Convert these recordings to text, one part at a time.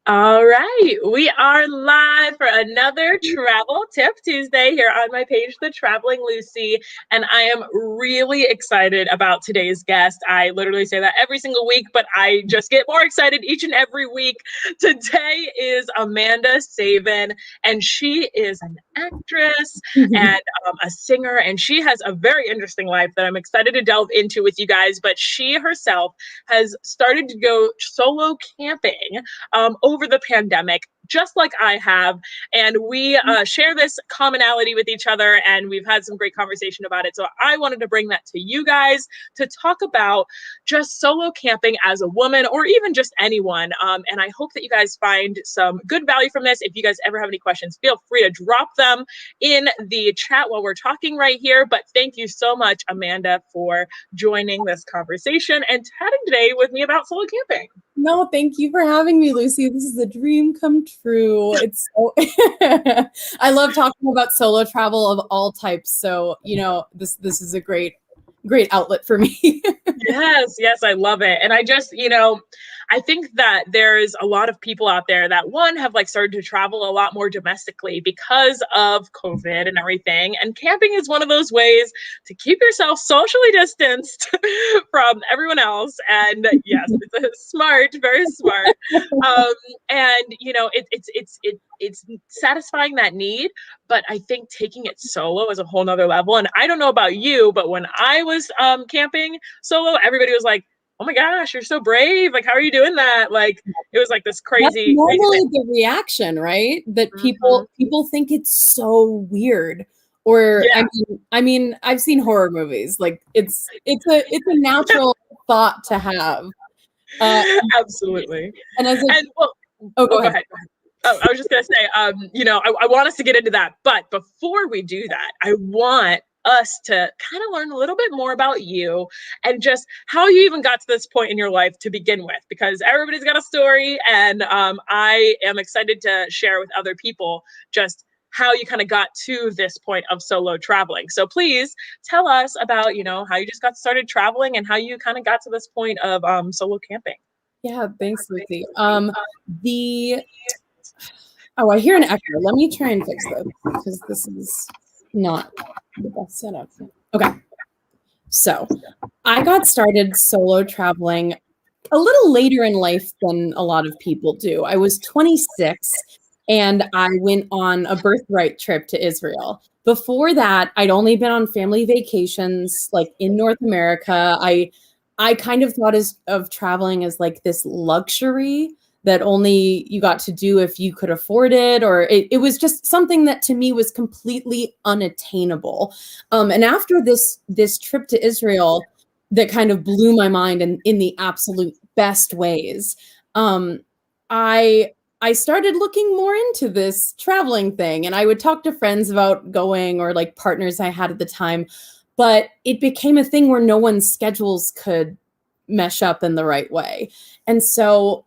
All right, we are live for another Travel Tip Tuesday here on my page, The Traveling Lucy, and I am really excited about today's guest. I literally say that every single week, but I just get more excited each and every week. Today is Amanda Savan, and she is an actress and a singer, and she has a very interesting life that I'm excited to delve into with you guys, but she herself has started to go solo camping over the pandemic, just like I have. And we share this commonality with each other, and we've had some great conversation about it. So I wanted to bring that to you guys to talk about just solo camping as a woman, or even just anyone. And I hope that you guys find some good value from this. If you guys ever have any questions, feel free to drop them in the chat while we're talking right here. But thank you so much, Amanda, for joining this conversation and chatting today with me about solo camping. No, thank you for having me, Lucy. This is a dream come true. It's so I love talking about solo travel of all types. So, this is a great outlet for me. Yes, I love it. And I just, I think that there's a lot of people out there that have started to travel a lot more domestically because of COVID and everything. And camping is one of those ways to keep yourself socially distanced from everyone else. And yes, it's smart, very smart. And it's satisfying that need, but I think taking it solo is a whole nother level. And I don't know about you, but when I was camping solo, everybody was like, "Oh my gosh, you're so brave. Like, how are you doing that?" Like, it was like this crazy. That's normally the reaction, right? That people think it's so weird. Or yeah. I mean, I've seen horror movies. Like, it's a natural thought to have. Absolutely. And go ahead. Oh, I was just going to say, I want us to get into that. But before we do that, I want us to kind of learn a little bit more about you and just how you even got to this point in your life to begin with, because everybody's got a story. And I am excited to share with other people just how you kind of got to this point of solo traveling. So please tell us about, how you just got started traveling and how you kind of got to this point of solo camping. Yeah, thanks, Lucy. I hear an echo. Let me try and fix this because this is not the best setup. Okay. So I got started solo traveling a little later in life than a lot of people do. I was 26 and I went on a birthright trip to Israel. Before that, I'd only been on family vacations like in North America. I kind of thought of traveling as like this luxury that only you got to do if you could afford it, or it was just something that to me was completely unattainable. And after this trip to Israel that kind of blew my mind in the absolute best ways, I started looking more into this traveling thing, and I would talk to friends about going, or like partners I had at the time, but it became a thing where no one's schedules could mesh up in the right way. And so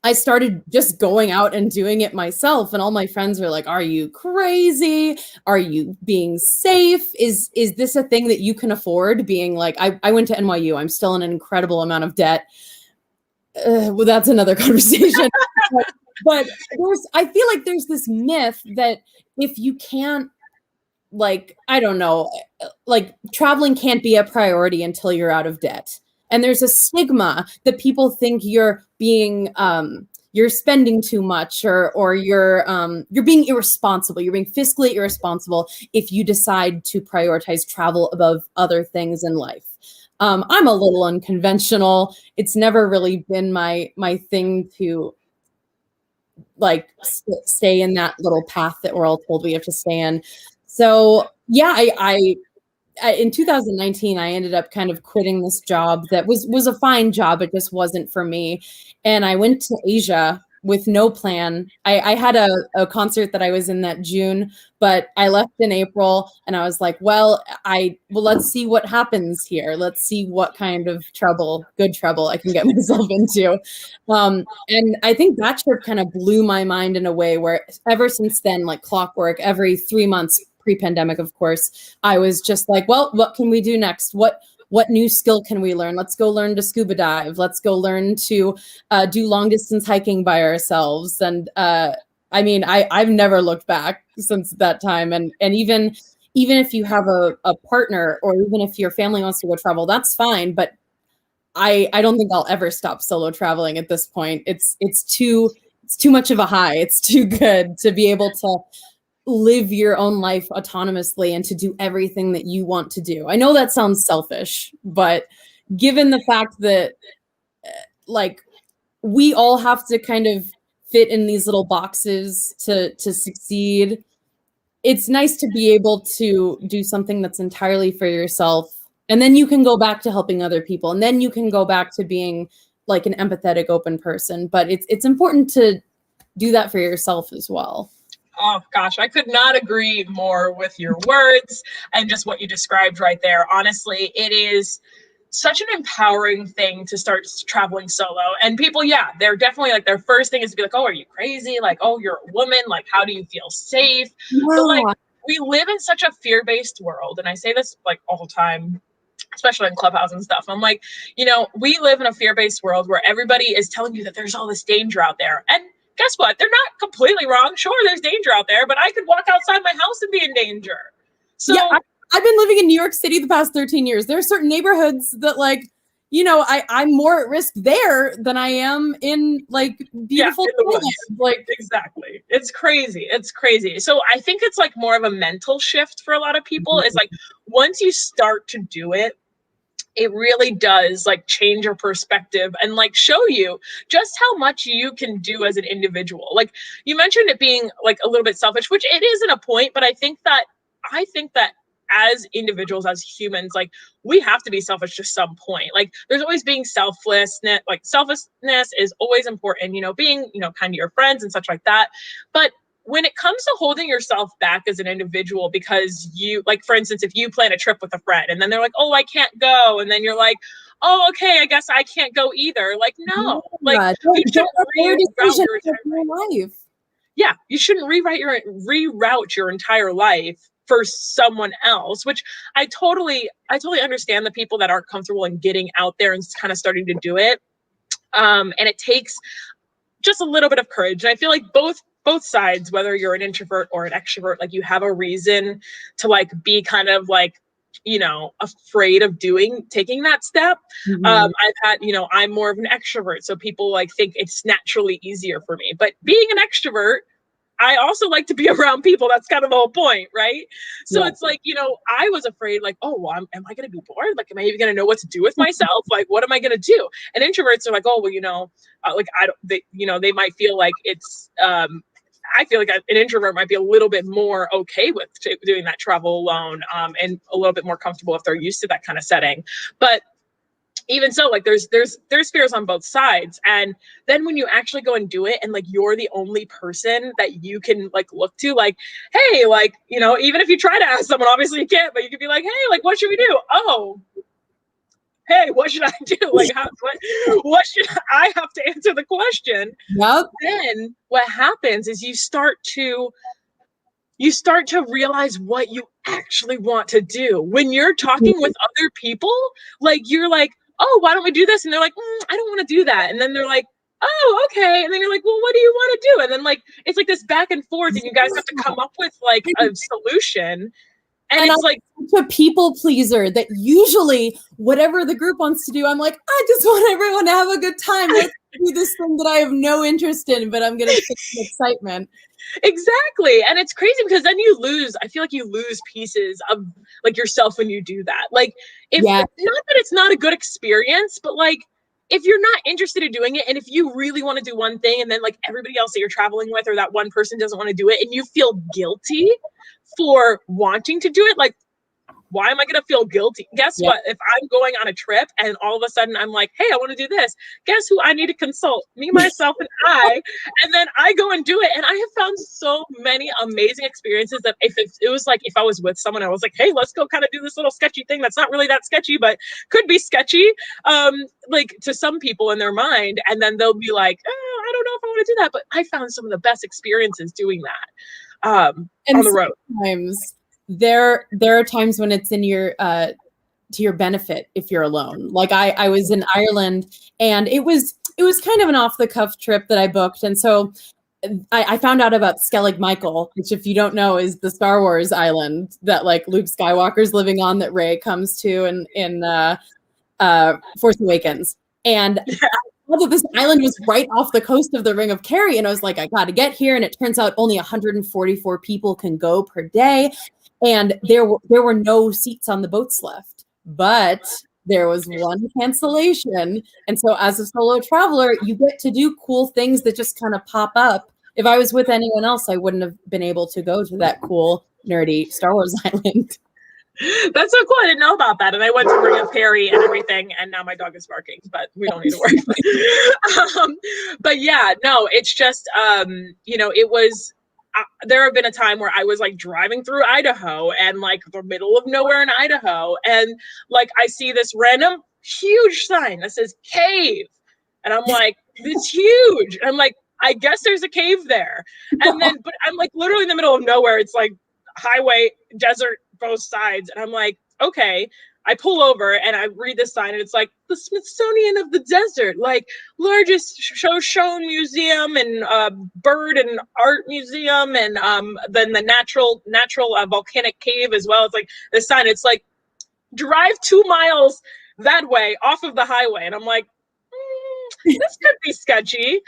I started just going out and doing it myself. And all my friends were like, "Are you crazy? Are you being safe? Is this a thing that you can afford?" Being like, I went to NYU. I'm still in an incredible amount of debt. Well, that's another conversation. but I feel like there's this myth that if you can't, like, I don't know, like traveling can't be a priority until you're out of debt. And there's a stigma that people think you're being, you're spending too much, or you're being irresponsible. You're being fiscally irresponsible if you decide to prioritize travel above other things in life. I'm a little unconventional. It's never really been my thing to like stay in that little path that we're all told we have to stay in. So yeah, I in 2019, I ended up kind of quitting this job that was a fine job. It just wasn't for me. And I went to Asia with no plan. I had a concert that I was in that June, but I left in April, and I was like, well, let's see what happens here. Let's see what kind of good trouble I can get myself into. And I think that trip kind of blew my mind in a way where ever since then, like clockwork, every 3 months, pre-pandemic, of course, I was just like, well, what can we do next? What what new skill can we learn? Let's go learn to scuba dive. Let's go learn to do long distance hiking by ourselves. And I mean, I've never looked back since that time. And even if you have a partner, or even if your family wants to go travel, that's fine. But I don't think I'll ever stop solo traveling at this point. It's too much of a high. It's too good to be able to live your own life autonomously and to do everything that you want to do. I know that sounds selfish, but given the fact that like we all have to kind of fit in these little boxes to succeed, it's nice to be able to do something that's entirely for yourself. And then you can go back to helping other people. And then you can go back to being like an empathetic, open person. But it's important to do that for yourself as well. Oh gosh, I could not agree more with your words and just what you described right there. Honestly, it is such an empowering thing to start traveling solo. And people, yeah, they're definitely like, their first thing is to be like, oh, are you crazy? Like, oh, you're a woman. Like, how do you feel safe? Yeah. But like, we live in such a fear-based world. And I say this like all the time, especially in Clubhouse and stuff. I'm like, you know, we live in a fear-based world where everybody is telling you that there's all this danger out there. And guess what? They're not completely wrong. Sure, there's danger out there, but I could walk outside my house and be in danger. So yeah, I've been living in New York City the past 13 years. There are certain neighborhoods that, like, you know, I'm more at risk there than I am in like beautiful like exactly. It's crazy. It's crazy. So I think it's like more of a mental shift for a lot of people. It's like once you start to do it, it really does like change your perspective and like show you just how much you can do as an individual. Like you mentioned it being like a little bit selfish, which it is in a point, but I think that as individuals, as humans, like we have to be selfish to some point. Like there's always being selflessness, like selflessness is always important, you know, being, you know, kind to your friends and such like that. But when it comes to holding yourself back as an individual, because you, like, for instance, if you plan a trip with a friend and then they're like, oh, I can't go. And then you're like, oh, okay, I guess I can't go either. Like, no, like you shouldn't reroute your entire life. Yeah, you shouldn't reroute your entire life for someone else, which I totally understand the people that aren't comfortable in getting out there and kind of starting to do it. And it takes just a little bit of courage. And I feel like both sides, whether you're an introvert or an extrovert, like you have a reason to like be kind of like, you know, afraid of taking that step. I've had, you know, I'm more of an extrovert, so people like think it's naturally easier for me. But being an extrovert, I also like to be around people. That's kind of the whole point, right? So it's like, you know, I was afraid like, oh, well, am I going to be bored? Like, am I even going to know what to do with myself? Like, what am I going to do? And introverts are like, oh, well, you know, like they might feel like it's, I feel like an introvert might be a little bit more okay with doing that travel alone, and a little bit more comfortable if they're used to that kind of setting. But even so, like there's fears on both sides. And then when you actually go and do it and like you're the only person that you can like look to, like, hey, like, you know, even if you try to ask someone, obviously you can't, but you could be like, hey, like, what should we do? Oh, hey, what should I do? Like, what should I have to answer the question? Yep. Then what happens is you start to realize what you actually want to do. When you're talking with other people, like you're like, oh, why don't we do this? And they're like, I don't want to do that. And then they're like, oh, okay. And then you're like, well, what do you want to do? And then like, it's like this back and forth and you guys have to come up with like a solution. And it's like a people pleaser that usually whatever the group wants to do, I'm like, I just want everyone to have a good time. Let's do this thing that I have no interest in, but I'm going to fix the excitement. Exactly. And it's crazy because then I feel like you lose pieces of like yourself when you do that. Like not that it's not a good experience, but like if you're not interested in doing it, and if you really want to do one thing and then like everybody else that you're traveling with or that one person doesn't want to do it and you feel guilty for wanting to do it, like, why am I going to feel guilty? Guess what? If I'm going on a trip and all of a sudden I'm like, hey, I want to do this. Guess who I need to consult? Me, myself, and I. And then I go and do it. And I have found so many amazing experiences that if it was like, if I was with someone, I was like, hey, let's go kind of do this little sketchy thing. That's not really that sketchy, but could be sketchy, like to some people in their mind. And then they'll be like, oh, I don't know if I want to do that. But I found some of the best experiences doing that on the road. Sometimes there are times when it's in your to your benefit if you're alone. Like I was in Ireland, and it was kind of an off the cuff trip that I booked. And so I found out about Skellig Michael, which, if you don't know, is the Star Wars island that like Luke Skywalker's living on, that Rey comes to in Force Awakens. And I saw that this island was right off the coast of the Ring of Kerry, and I was like, I got to get here. And it turns out only 144 people can go per day, and there were no seats on the boats left, but there was one cancellation. And so as a solo traveler, you get to do cool things that just kind of pop up. If I was with anyone else, I wouldn't have been able to go to that cool, nerdy Star Wars island. That's so cool. I didn't know about that. And I went to Ring of Kerry and everything, and now my dog is barking, but we don't need to worry about it. But yeah, no, it's just, it was, there have been a time where I was like driving through Idaho, and like the middle of nowhere in Idaho, and like I see this random huge sign that says cave, and I'm like, it's huge. And I'm like, I guess there's a cave there. And then, but I'm like literally in the middle of nowhere. It's like highway, desert, both sides. And I'm like, okay. I pull over and I read this sign, and it's like the Smithsonian of the desert, like largest shown museum and bird and art museum, and then the natural volcanic cave as well. It's like this sign. It's like drive 2 miles that way off of the highway, and I'm like, this could be sketchy.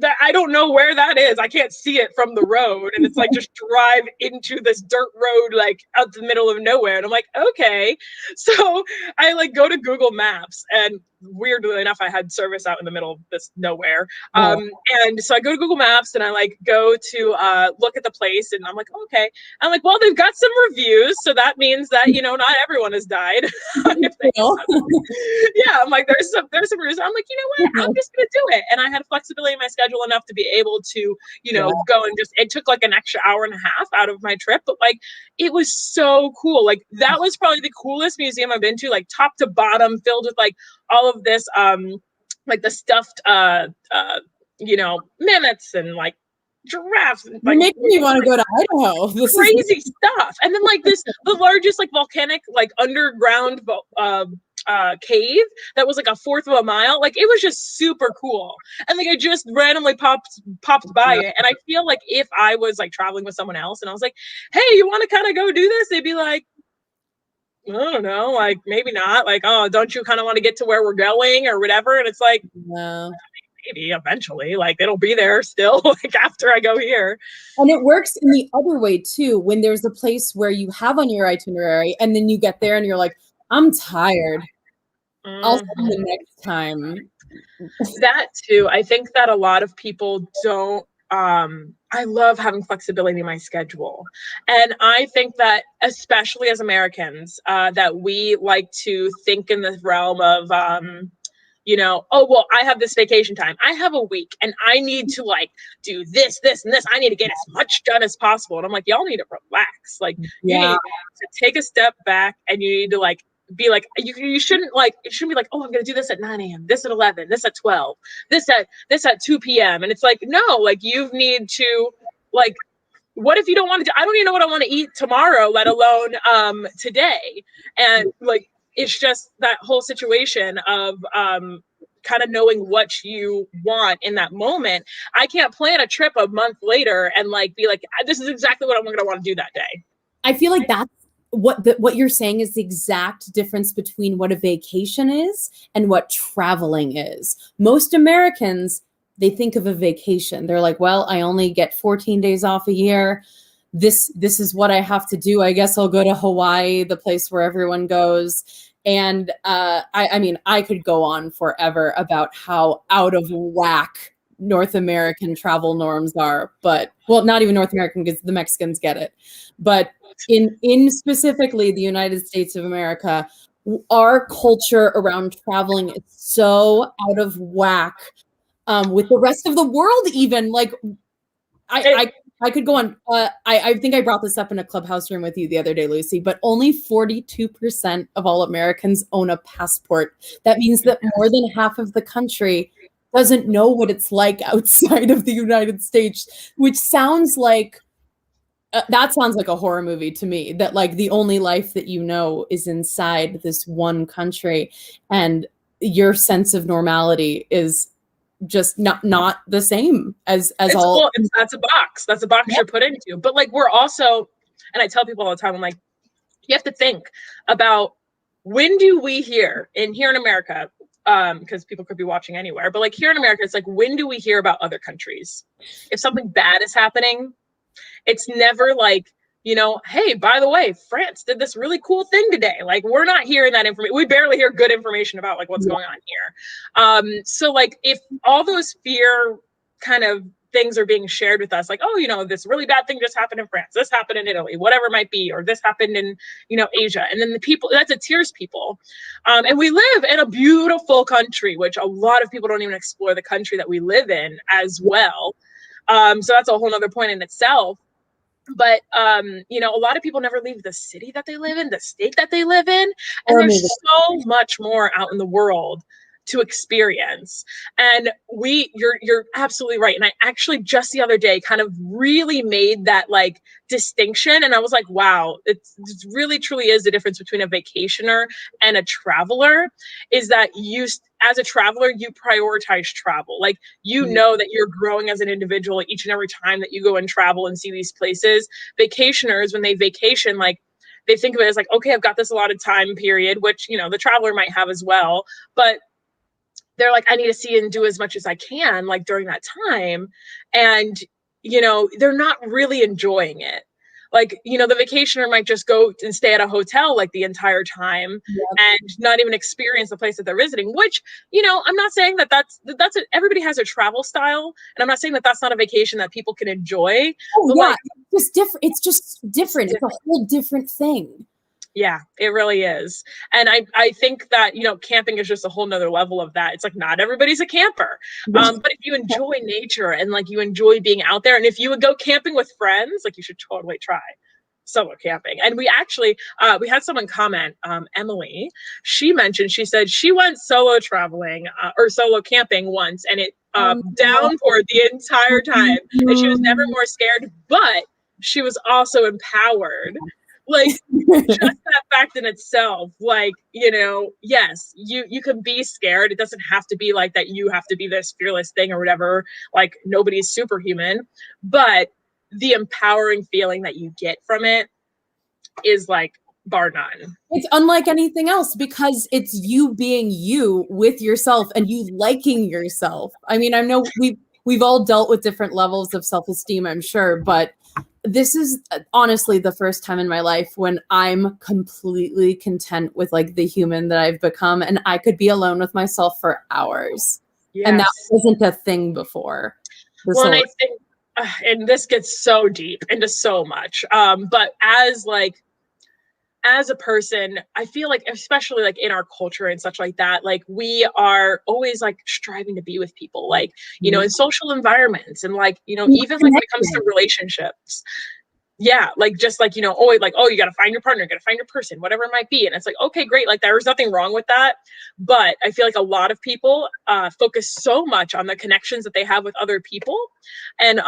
That I don't know where that is. I can't see it from the road. And it's like, just drive into this dirt road, like out the middle of nowhere. And I'm like, okay. So I like go to Google Maps, and weirdly enough, I had service out in the middle of this nowhere. And so I go to Google Maps, and I like go to look at the place, and I'm like, okay. I'm like, well, they've got some reviews. So that means that, not everyone has died. Yeah. I'm like, there's some reviews. I'm like, you know what? I'm just going to do it. And I had flexibility in my schedule enough to be able to, go and it took like an extra hour and a half out of my trip, but like, it was so cool. Like that was probably the coolest museum I've been to, like top to bottom, filled with like all of this, like the stuffed, mammoths and like giraffes. And, like, making me want to go to Idaho. This crazy stuff. And then like the largest like volcanic, like underground, cave that was like 1/4 of a mile. Like it was just super cool. And like I just randomly popped by it. And I feel like if I was like traveling with someone else and I was like, hey, you want to kind of go do this? They'd be like, I don't know, like maybe not. Like, oh, don't you kind of want to get to where we're going or whatever? And it's like, no. Maybe eventually, like it'll be there still, like after I go here. And it works in the other way too, when there's a place where you have on your itinerary, and then you get there and you're like, I'm tired. I'll see you the next time. That too. I think that a lot of people don't. I love having flexibility in my schedule. And I think that especially as Americans, that we like to think in the realm of, oh, well, I have this vacation time. I have a week and I need to like do this, this, and this. I need to get as much done as possible. And I'm like, y'all need to relax. Like, you need to take a step back, and you need to like, be like, you shouldn't like, it shouldn't be like, oh, I'm going to do this at 9 a.m., this at 11, this at 12, this at 2 p.m. And it's like, no, like you need to like, what if you don't want to, I don't even know what I want to eat tomorrow, let alone today. And like, it's just that whole situation of kind of knowing what you want in that moment. I can't plan a trip a month later and like be like, this is exactly what I'm going to want to do that day. I feel like that's what you're saying is the exact difference between what a vacation is and what traveling is. Most Americans, they think of a vacation. They're like, well, I only get 14 days off a year. This is what I have to do. I guess I'll go to Hawaii, the place where everyone goes. And I mean, I could go on forever about how out of whack North American travel norms are, but well, not even North American, because the Mexicans get it. But in specifically the United States of America, our culture around traveling is so out of whack with the rest of the world. Even like I could go on. I think I brought this up in a Clubhouse room with you the other day, Lucy, but only 42% of all Americans own a passport. That means that more than half of the country doesn't know what it's like outside of the United States, which sounds like That sounds like a horror movie to me, that like the only life that you know is inside this one country, and your sense of normality is just not the same as all. That's a box. That's a box you're put into. But like we're also, and I tell people all the time, I'm like, you have to think about, when do we hear in America, because people could be watching anywhere, but like here in America, it's like, when do we hear about other countries? If something bad is happening, it's never like, hey, by the way, France did this really cool thing today. Like, we're not hearing that information. We barely hear good information about like what's going on here. So like, if all those fear kind of things are being shared with us, like, oh, this really bad thing just happened in France, this happened in Italy, whatever it might be, or this happened in, Asia. And then the people, that's it tears people. And we live in a beautiful country, which a lot of people don't even explore the country that we live in as well. So that's a whole nother point in itself. But, a lot of people never leave the city that they live in, the state that they live in. And there's so much more out in the world to experience. And you're absolutely right. And I actually just the other day kind of really made that like distinction. And I was like, wow, it really truly is the difference between a vacationer and a traveler, is that as a traveler, you prioritize travel. Like, know that you're growing as an individual each and every time that you go and travel and see these places. Vacationers, when they vacation, like, they think of it as like, okay, I've got this allotted time period, which, the traveler might have as well. But they're like, I need to see and do as much as I can, like during that time. And, they're not really enjoying it. Like, the vacationer might just go and stay at a hotel like the entire time and not even experience the place that they're visiting, which, I'm not saying everybody has a travel style. And I'm not saying that that's not a vacation that people can enjoy. Oh, yeah. Like, it's different. It's just different. It's a whole different thing. Yeah, it really is. And I think that, camping is just a whole nother level of that. It's like, not everybody's a camper. But if you enjoy nature and like you enjoy being out there, and if you would go camping with friends, like, you should totally try solo camping. And we actually, we had someone comment, Emily, she said she went solo traveling or solo camping once, and it downpoured the entire time. And she was never more scared, but she was also empowered. Like, just that fact in itself, like, yes, you can be scared. It doesn't have to be like that you have to be this fearless thing or whatever. Like, nobody's superhuman, but the empowering feeling that you get from it is like bar none. It's unlike anything else, because it's you being you with yourself and you liking yourself. I mean, I know we've all dealt with different levels of self-esteem, I'm sure, but this is honestly the first time in my life when I'm completely content with like the human that I've become, and I could be alone with myself for hours. Yes. And that wasn't a thing before. Well, and I think, and this gets so deep into so much, but as a person, I feel like, especially like in our culture and such like that, like, we are always like striving to be with people, like, in social environments, and like, even like when it comes to relationships. Yeah, like, just like, always like, oh, you got to find your partner, you got to find your person, whatever it might be. And it's like, okay, great. Like, there's nothing wrong with that. But I feel like a lot of people focus so much on the connections that they have with other people and,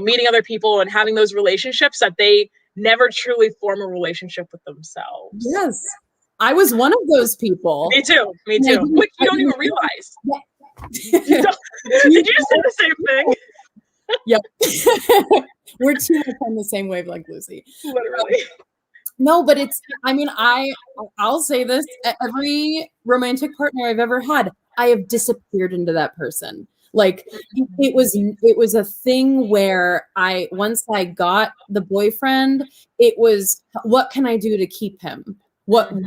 meeting other people and having those relationships, that they never truly form a relationship with themselves. Yes. I was one of those people. Me too. Which you don't even realize. Yeah. Did you just say the same thing? Yep. We're too much on the same wavelength, Lucy. Literally. No, but I'll say this. Every romantic partner I've ever had, I have disappeared into that person. Like, it was a thing where once I got the boyfriend, it was, what can I do to keep him? What are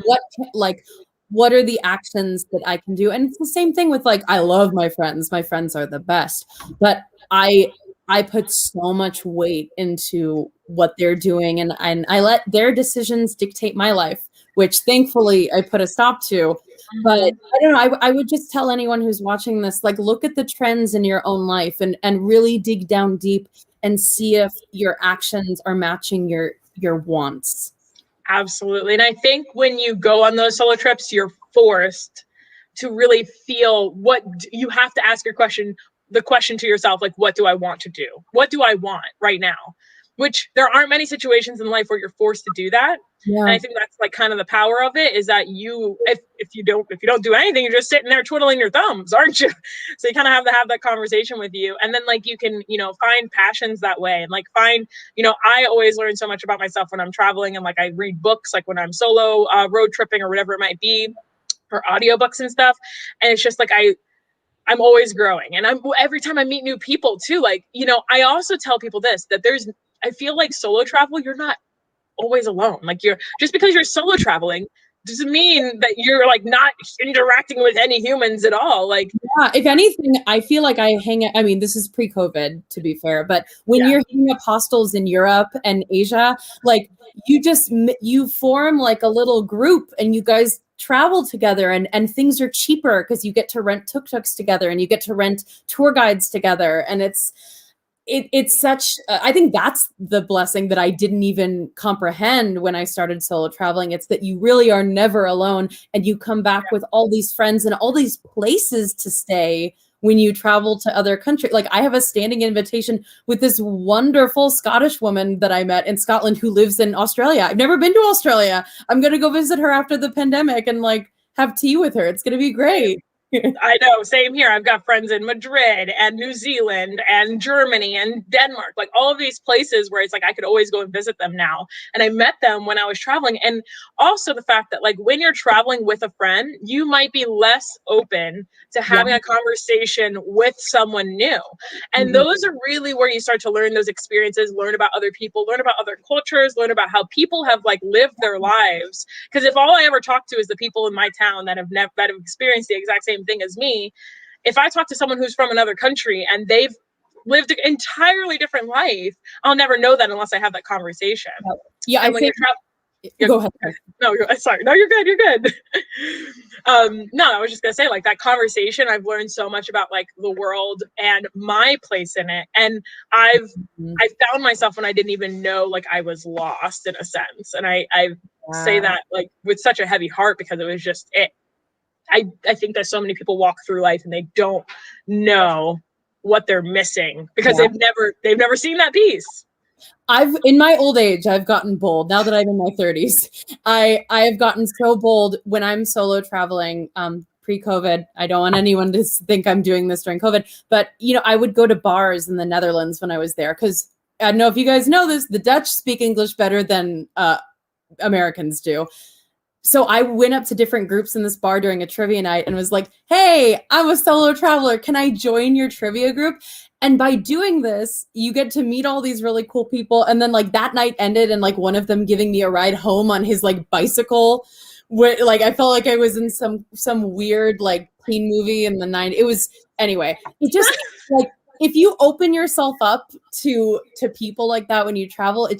the actions that I can do? And it's the same thing with, like, I love my friends. My friends are the best, but I put so much weight into what they're doing, and I let their decisions dictate my life, which thankfully I put a stop to. But I don't know, I would just tell anyone who's watching this, like, look at the trends in your own life and really dig down deep and see if your actions are matching your wants. Absolutely. And I think when you go on those solo trips, you're forced to really feel you have to ask the question to yourself, like, what do I want to do? What do I want right now? which there aren't many situations in life where you're forced to do that. Yeah. And I think that's like kind of the power of it, is that if you don't do anything, you're just sitting there twiddling your thumbs, aren't you? So you kind of have to have that conversation with you. And then like you can, find passions that way, and like find, I always learn so much about myself when I'm traveling, and like I read books, like when I'm solo road tripping or whatever it might be, or audiobooks and stuff. And it's just like I'm always growing, and every time I meet new people too. Like, I also tell people this, that I feel like solo travel, you're not always alone. Like, just because you're solo traveling doesn't mean that you're like not interacting with any humans at all. Like, yeah, if anything, I feel like I mean, this is pre-COVID, to be fair, but when you're hitting up hostels in Europe and Asia, like you form like a little group, and you guys travel together, and things are cheaper because you get to rent tuk-tuks together, and you get to rent tour guides together. And it's such, I think that's the blessing that I didn't even comprehend when I started solo traveling. It's that you really are never alone, and you come back with all these friends and all these places to stay when you travel to other countries. Like, I have a standing invitation with this wonderful Scottish woman that I met in Scotland who lives in Australia. I've never been to Australia. I'm going to go visit her after the pandemic and like have tea with her. It's going to be great. I know, same here. I've got friends in Madrid and New Zealand and Germany and Denmark, like all of these places where it's like I could always go and visit them now. And I met them when I was traveling. And also the fact that like when you're traveling with a friend, you might be less open to having a conversation with someone new. And those are really where you start to learn those experiences, learn about other people, learn about other cultures, learn about how people have like lived their lives. Because if all I ever talk to is the people in my town that have experienced the exact same thing as me, if I talk to someone who's from another country and they've lived an entirely different life, I'll never know that unless I have that conversation. Yeah, and go ahead. No, sorry. No, you're good. You're good. No, I was just gonna say, like, that conversation, I've learned so much about like the world and my place in it. And I found myself when I didn't even know, like, I was lost in a sense. And I say that like with such a heavy heart, because it was just it. I think that so many people walk through life and they don't know what they're missing because they've never seen that piece. In my old age, I've gotten bold. Now that I'm in my 30s, I have gotten so bold when I'm solo traveling. Pre-COVID, I don't want anyone to think I'm doing this during COVID, but I would go to bars in the Netherlands when I was there, because I don't know if you guys know this, the Dutch speak English better than Americans do. So I went up to different groups in this bar during a trivia night and was like, hey, I'm a solo traveler. Can I join your trivia group? And by doing this, you get to meet all these really cool people. And then like that night ended and like one of them giving me a ride home on his like bicycle. Where like I felt like I was in some weird like teen movie in the 90s. It was, anyway, it just like, if you open yourself up to people like that when you travel, it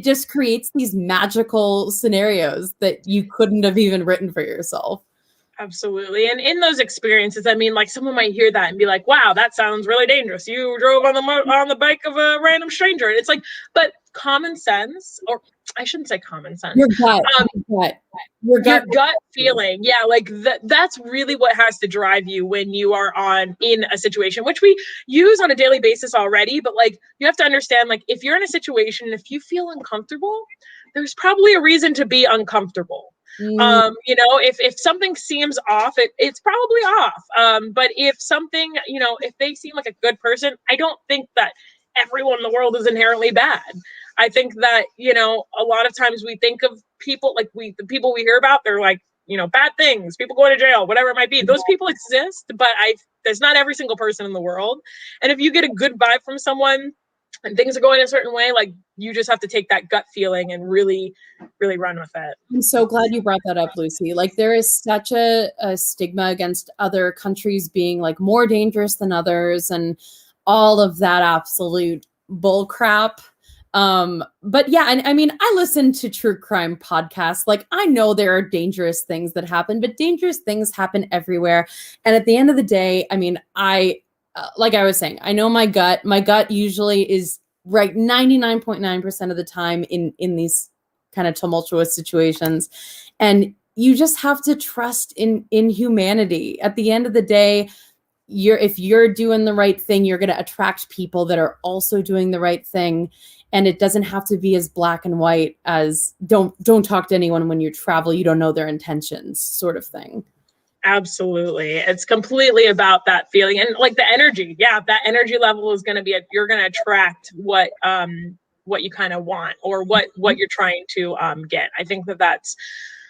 just creates these magical scenarios that you couldn't have even written for yourself. Absolutely. And in those experiences, I mean, like, someone might hear that and be like, wow, that sounds really dangerous. You drove on the bike of a random stranger. And it's like, but common sense, or I shouldn't say common sense. Your gut feeling. Yeah. Like that's really what has to drive you when you are in a situation, which we use on a daily basis already. But like, you have to understand, like, if you're in a situation, if you feel uncomfortable, there's probably a reason to be uncomfortable. If something seems off, it's probably off. But if something, if they seem like a good person, I don't think that everyone in the world is inherently bad. I think that, a lot of times we think of people like the people we hear about, they're like, bad things, people going to jail, whatever it might be. Those people exist, but there's not every single person in the world. And if you get a good vibe from someone and things are going a certain way, like, you just have to take that gut feeling and really, really run with it. I'm so glad you brought that up, Lucy. Like, there is such a stigma against other countries being like more dangerous than others and all of that absolute bull crap. But yeah, and I mean, I listen to true crime podcasts. Like, I know there are dangerous things that happen, but dangerous things happen everywhere. And at the end of the day, I mean, like I was saying, I know my gut. My gut usually is right 99.9% of the time in these kind of tumultuous situations. And you just have to trust in humanity. At the end of the day, if you're doing the right thing, you're going to attract people that are also doing the right thing. And it doesn't have to be as black and white as don't talk to anyone when you travel. You don't know their intentions, sort of thing. Absolutely. It's completely about that feeling and like the energy. Yeah, that energy level is going to be you're going to attract what you kind of want or what you're trying to get. I think that's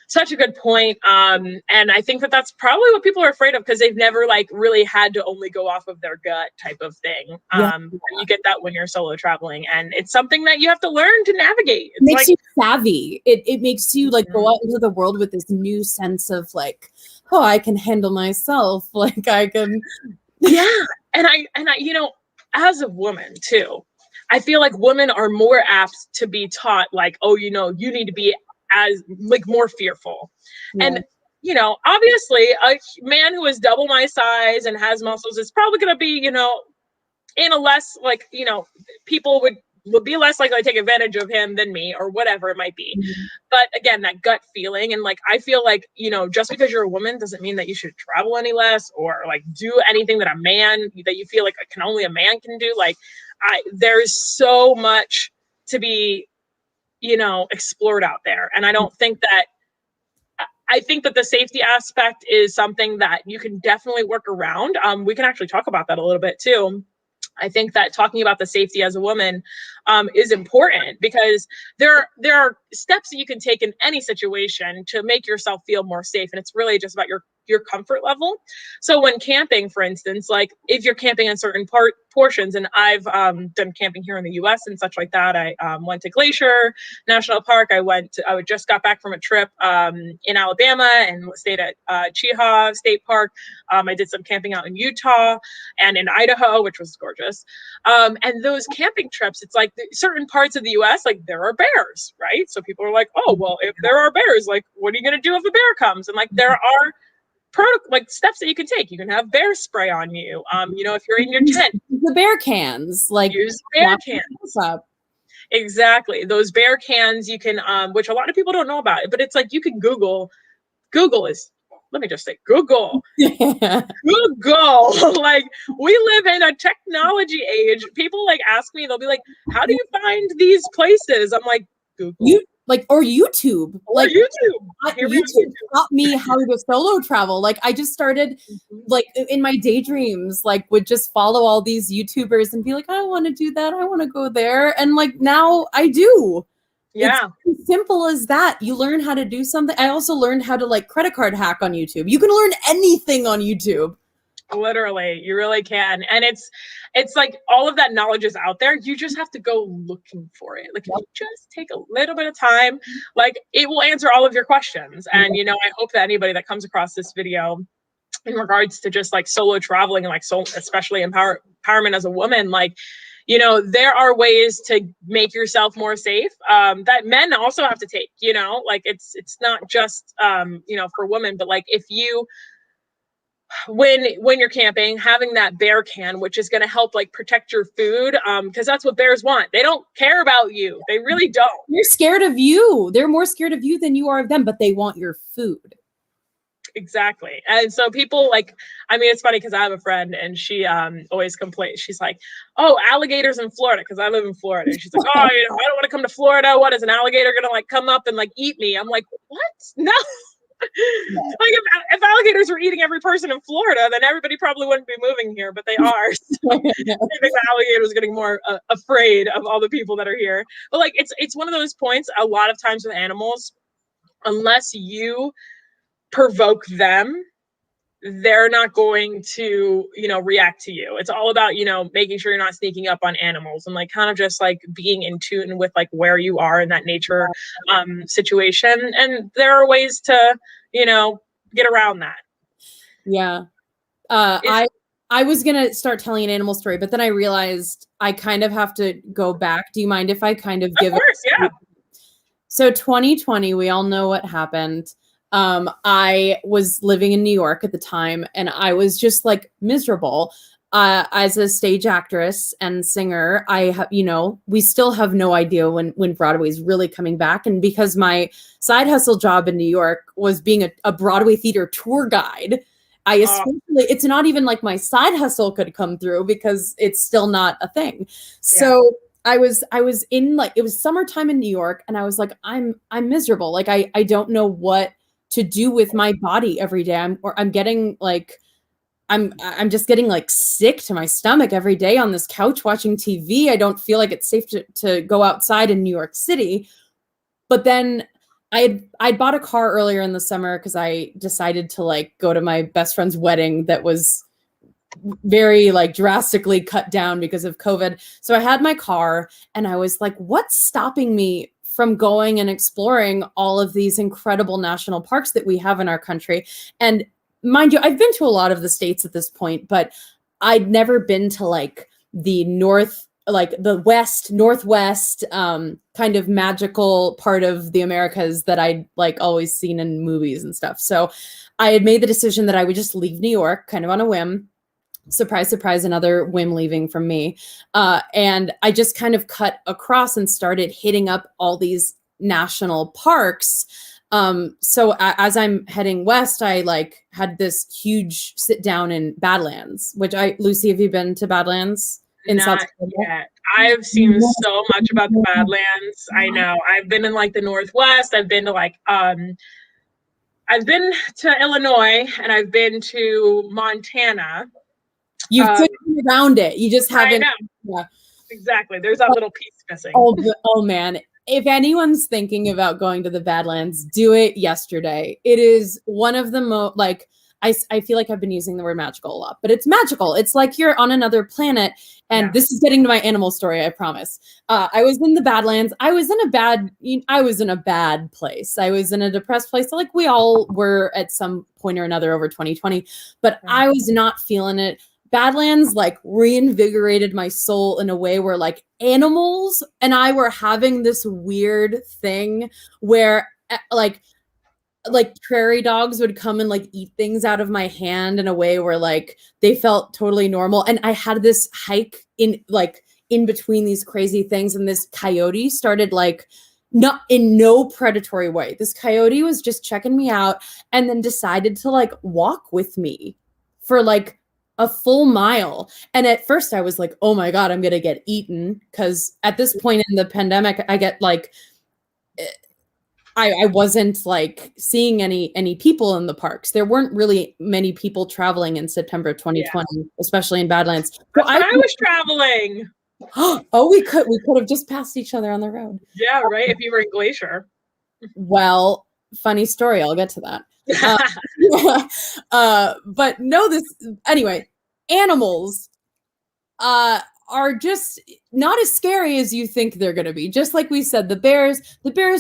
such a good point. And I think that's probably what people are afraid of because they've never like really had to only go off of their gut type of thing. You get that when you're solo traveling, and it's something that you have to learn to navigate. It makes you savvy. It makes you like go out into the world with this new sense of like, oh, I can handle myself. Like I can. Yeah. And I, you know, as a woman too, I feel like women are more apt to be taught like, oh, you know, you need to be as like more fearful. Yeah. And, you know, obviously a man who is double my size and has muscles is probably going to be, you know, in a less like, you know, people would be less likely to take advantage of him than me or whatever it might be. Mm-hmm. But again, that gut feeling. And like, I feel like, you know, just because you're a woman doesn't mean that you should travel any less or like do anything that a man that you feel like can only a man can do. Like there's so much to be, you know, explored out there. And I don't think that, I think that the safety aspect is something that you can definitely work around. We can actually talk about that a little bit too. I think that talking about the safety as a woman is important because there are steps that you can take in any situation to make yourself feel more safe. And it's really just about your comfort level. So when camping, for instance, like if you're camping in certain portions, and I've done camping here in the US and such like that. I went to Glacier National Park. I just got back from a trip in Alabama and stayed at Cheaha State Park. I did some camping out in Utah and in Idaho, which was gorgeous. And those camping trips, it's like certain parts of the US, like there are bears, right? So people are like, oh, well, if there are bears, like, what are you going to do if a bear comes? And like, there are like steps that you can take. You can have bear spray on you. You know, if you're in your tent, the bear cans, like use bear cans. Up. Exactly. Those bear cans you can, which a lot of people don't know about it, but it's like you can Google is, let me just say Google. Yeah. Google. Like we live in a technology age. People like ask me, they'll be like, how do you find these places? I'm like, Google. Or YouTube. Like YouTube. YouTube taught me how to solo travel. Like I just started like in my daydreams, like would just follow all these YouTubers and be like, I want to do that. I want to go there. And like now I do. Yeah. It's as simple as that. You learn how to do something. I also learned how to like credit card hack on YouTube. You can learn anything on YouTube. Literally, you really can. And it's like all of that knowledge is out there. You just have to go looking for it. Like, if you just take a little bit of time, like it will answer all of your questions. And, you know, I hope that anybody that comes across this video in regards to just like solo traveling and like especially empowerment as a woman, like, you know, there are ways to make yourself more safe that men also have to take, you know, like it's not just, you know, for women, but like if you, when you're camping, having that bear can, which is going to help like protect your food, because that's what bears want. They don't care about you. They really don't. They're scared of you. They're more scared of you than you are of them, but they want your food. Exactly. And so people like, I mean, it's funny because I have a friend and she always complains. She's like, oh, alligators in Florida, because I live in Florida. And she's like, oh, you know, I don't want to come to Florida. What is an alligator going to like come up and like eat me? I'm like, what? No. Like if alligators were eating every person in Florida, then everybody probably wouldn't be moving here, but they are. So I think the alligators are getting more afraid of all the people that are here. But like it's one of those points a lot of times with animals, unless you provoke them, they're not going to, you know, react to you. It's all about, you know, making sure you're not sneaking up on animals and like kind of just like being in tune with like where you are in that nature situation. And there are ways to, you know, get around that. Yeah. I was going to start telling an animal story, but then I realized I kind of have to go back. Do you mind if I kind of give it? Of course, yeah. So 2020, we all know what happened. I was living in New York at the time and I was just like miserable. As a stage actress and singer, you know, we still have no idea when Broadway is really coming back. And because my side hustle job in New York was being a Broadway theater tour guide, It's not even like my side hustle could come through because it's still not a thing. So I was in like, it was summertime in New York, and I was like, I'm miserable. Like I don't know what to do with my body every day. I'm getting like, I'm just getting like sick to my stomach every day on this couch watching TV. I don't feel like it's safe to go outside in New York City. But then I'd bought a car earlier in the summer because I decided to like go to my best friend's wedding that was very like drastically cut down because of COVID. So I had my car, and I was like, what's stopping me from going and exploring all of these incredible national parks that we have in our country? And mind you, I've been to a lot of the states at this point, but I'd never been to like the northwest kind of magical part of the Americas that I'd like always seen in movies and stuff. So I had made the decision that I would just leave New York kind of on a whim. Surprise, surprise, another whim leaving from me. And I just kind of cut across and started hitting up all these national parks. So as I'm heading west, I like had this huge sit down in Badlands, which Lucy, have you been to Badlands in South Dakota? Not yet. I've seen so much about the Badlands. I know. I've been in like the Northwest. I've been to like, I've been to Illinois, and I've been to Montana. You've taken around it. You just haven't. I know. Yeah. Exactly. There's that little piece missing. Oh man. If anyone's thinking about going to the Badlands, do it yesterday. It is one of the most, like, I feel like I've been using the word magical a lot, but it's magical. It's like you're on another planet. And this is getting to my animal story, I promise. I was in the Badlands. I was in a bad place. I was in a depressed place, like we all were at some point or another over 2020, but I was not feeling it. Badlands like reinvigorated my soul in a way where like animals and I were having this weird thing where like prairie dogs would come and like eat things out of my hand in a way where like they felt totally normal. And I had this hike in between these crazy things, and this coyote started like, not in no predatory way. This coyote was just checking me out and then decided to like walk with me for like a full mile. And at first I was like, oh my God, I'm going to get eaten. Cause at this point in the pandemic, I get like, I wasn't like seeing any people in the parks. There weren't really many people traveling in September 2020, especially in Badlands. So I was traveling. Oh, we could have just passed each other on the road. Yeah, right. If you were in Glacier. Well, funny story. I'll get to that. But no, anyway, animals are just not as scary as you think they're going to be. Just like we said, the bears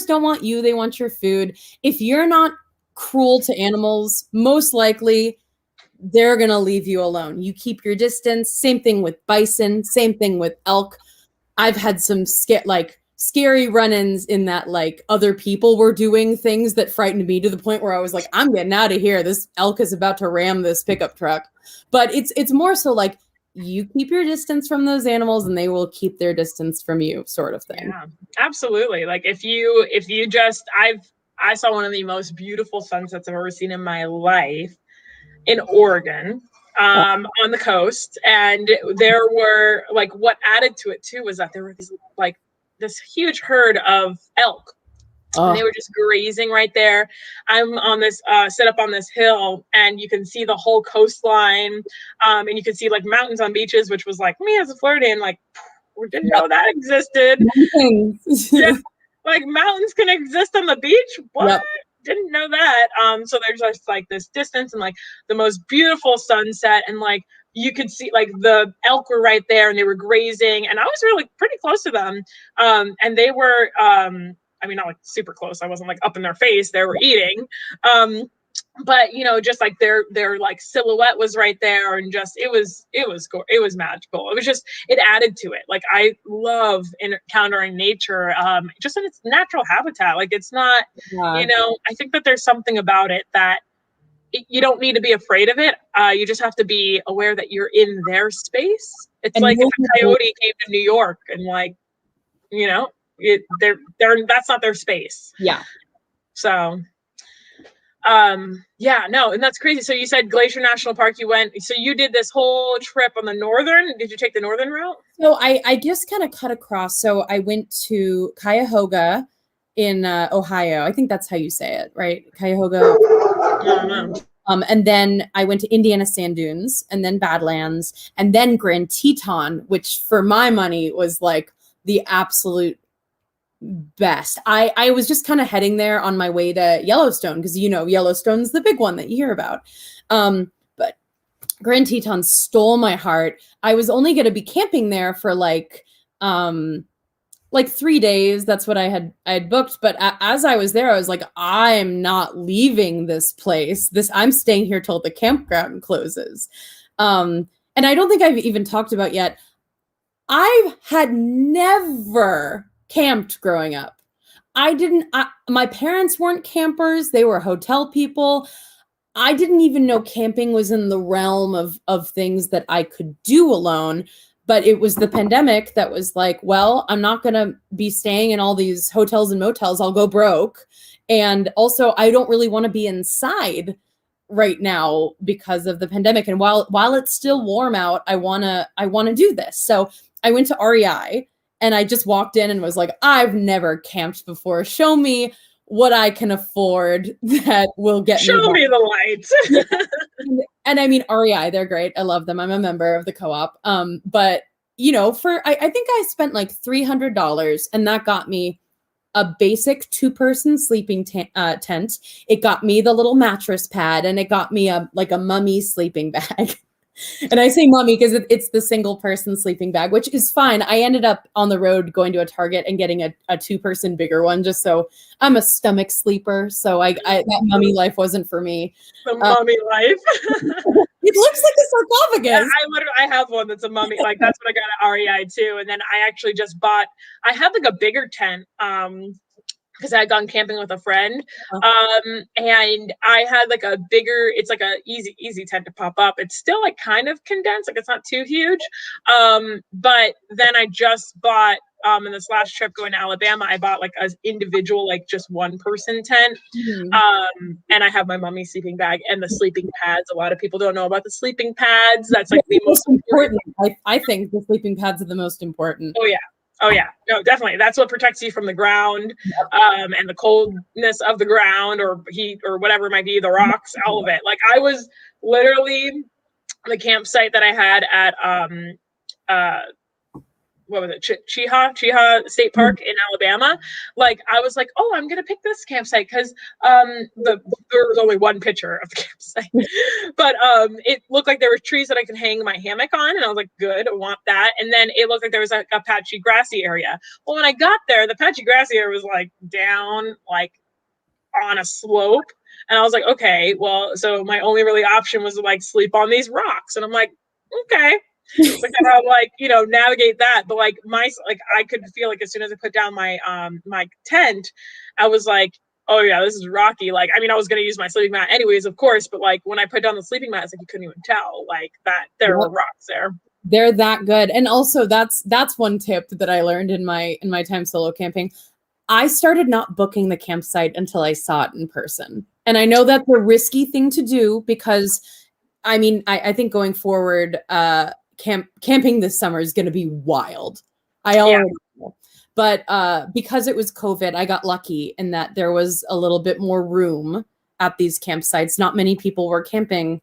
don't want you. They want your food. If you're not cruel to animals, most likely they're going to leave you alone. You keep your distance. Same thing with bison. Same thing with elk. I've had some scary run-ins in that like other people were doing things that frightened me to the point where I was like, I'm getting out of here. This elk is about to ram this pickup truck. But it's more so like you keep your distance from those animals and they will keep their distance from you, sort of thing. Yeah, absolutely. Like if you just, I saw one of the most beautiful sunsets I've ever seen in my life in Oregon. On the coast, and there were like, what added to it too was that there were these like this huge herd of elk, and they were just grazing right there. I'm on this set up on this hill, and you can see the whole coastline, and you can see like mountains on beaches, which was like, me as a Floridian, like, we didn't know that existed. Yeah, like mountains can exist on the beach. What? Yep. Didn't know that. So there's just like this distance and like the most beautiful sunset, and like you could see like the elk were right there and they were grazing, and I was really pretty close to them. And they were I mean, not like super close. I wasn't like up in their face. They were eating. But you know, just like their like silhouette was right there, and just it was magical. It was just, it added to it. Like I love encountering nature just in its natural habitat. Like it's not, you know, I think that there's something about it that you don't need to be afraid of it. You just have to be aware that you're in their space. It's and like if a coyote came to New York and like, you know, they're that's not their space. Yeah. So Yeah, no, and that's crazy. So you said Glacier National Park, so you did this whole trip on did you take the northern route? So I just kind of cut across. So I went to Cuyahoga in Ohio. I think that's how you say it, right? Cuyahoga. I don't know. And then I went to Indiana Sand Dunes, and then Badlands, and then Grand Teton, which for my money was like the absolute best. I was just kind of heading there on my way to Yellowstone, because Yellowstone's the big one that you hear about. But Grand Teton stole my heart. I was only going to be camping there for like 3 days. That's what I had booked. But as I was there, I was like, I'm not leaving this place. I'm staying here till the campground closes. And I don't think I've even talked about yet. I had never camped growing up. My parents weren't campers. They were hotel people. I didn't even know camping was in the realm of things that I could do alone. But it was the pandemic that was like, well, I'm not going to be staying in all these hotels and motels. I'll go broke. And also, I don't really want to be inside right now because of the pandemic. And while it's still warm out, I want to do this. So I went to REI and I just walked in and was like, I've never camped before. Show me what I can afford that will get Show me the lights. And I mean, REI, they're great. I love them. I'm a member of the co-op. But I think I spent like $300, and that got me a basic 2-person sleeping tent. It got me the little mattress pad, and it got me a mummy sleeping bag. And I say mummy because it's the single person sleeping bag, which is fine. I ended up on the road going to a Target and getting a 2-person bigger one, just so I'm a stomach sleeper. So that mummy life wasn't for me. The mummy life. It looks like a sarcophagus. Yeah, I have one that's a mummy. Like that's what I got at REI too. And then I actually just I had like a bigger tent. Because I had gone camping with a friend. And I had like it's like a easy tent to pop up. It's still like kind of condensed, like it's not too huge. But then I just bought, in this last trip going to Alabama, I bought like an individual, like just 1-person tent. Mm-hmm. And I have my mummy sleeping bag and the sleeping pads. A lot of people don't know about the sleeping pads. That's like the most important. I think the sleeping pads are the most important. Oh yeah, no, definitely. That's what protects you from the ground, and the coldness of the ground or heat or whatever it might be, the rocks, all of it. Like I was literally the campsite that I had at what was it? Cheehaw State Park in Alabama. Like I was like, oh, I'm gonna pick this campsite because there was only one picture of the campsite, but it looked like there were trees that I could hang my hammock on, and I was like, good, I want that. And then it looked like there was a patchy grassy area. Well, when I got there, the patchy grassy area was like down, like on a slope, and I was like, okay, well, so my only really option was to like sleep on these rocks, and I'm like, okay. Like how navigate that, but like I could feel like as soon as I put down my my tent, I was like, oh yeah, this is rocky. Like I mean, I was gonna use my sleeping mat anyways, of course, but like when I put down the sleeping mat, it's like you couldn't even tell like that there were rocks there. They're that good. And also that's one tip that I learned in my time solo camping. I started not booking the campsite until I saw it in person, and I know that's a risky thing to do because I mean I think going forward camping this summer is going to be wild. I already know. But because it was COVID, I got lucky in that there was a little bit more room at these campsites. Not many people were camping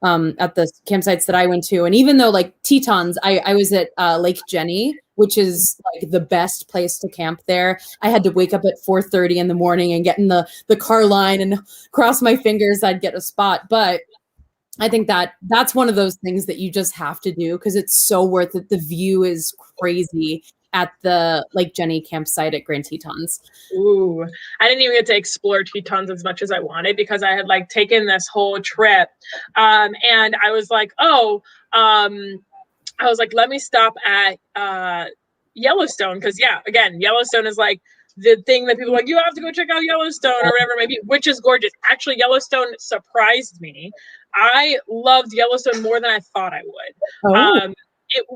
at the campsites that I went to. And even though like Tetons, I was at Lake Jenny, which is like the best place to camp there. I had to wake up at 4:30 in the morning and get in the car line and cross my fingers I'd get a spot. But I think that's one of those things that you just have to do because it's so worth it. The view is crazy at the Lake Jenny campsite at Grand Tetons. Ooh, I didn't even get to explore Tetons as much as I wanted because I had like taken this whole trip. And I was like, let me stop at Yellowstone. Cause yeah, again, Yellowstone is like the thing that people are like, you have to go check out Yellowstone or whatever it might be, which is gorgeous. Actually, Yellowstone surprised me. I loved Yellowstone more than I thought I would. It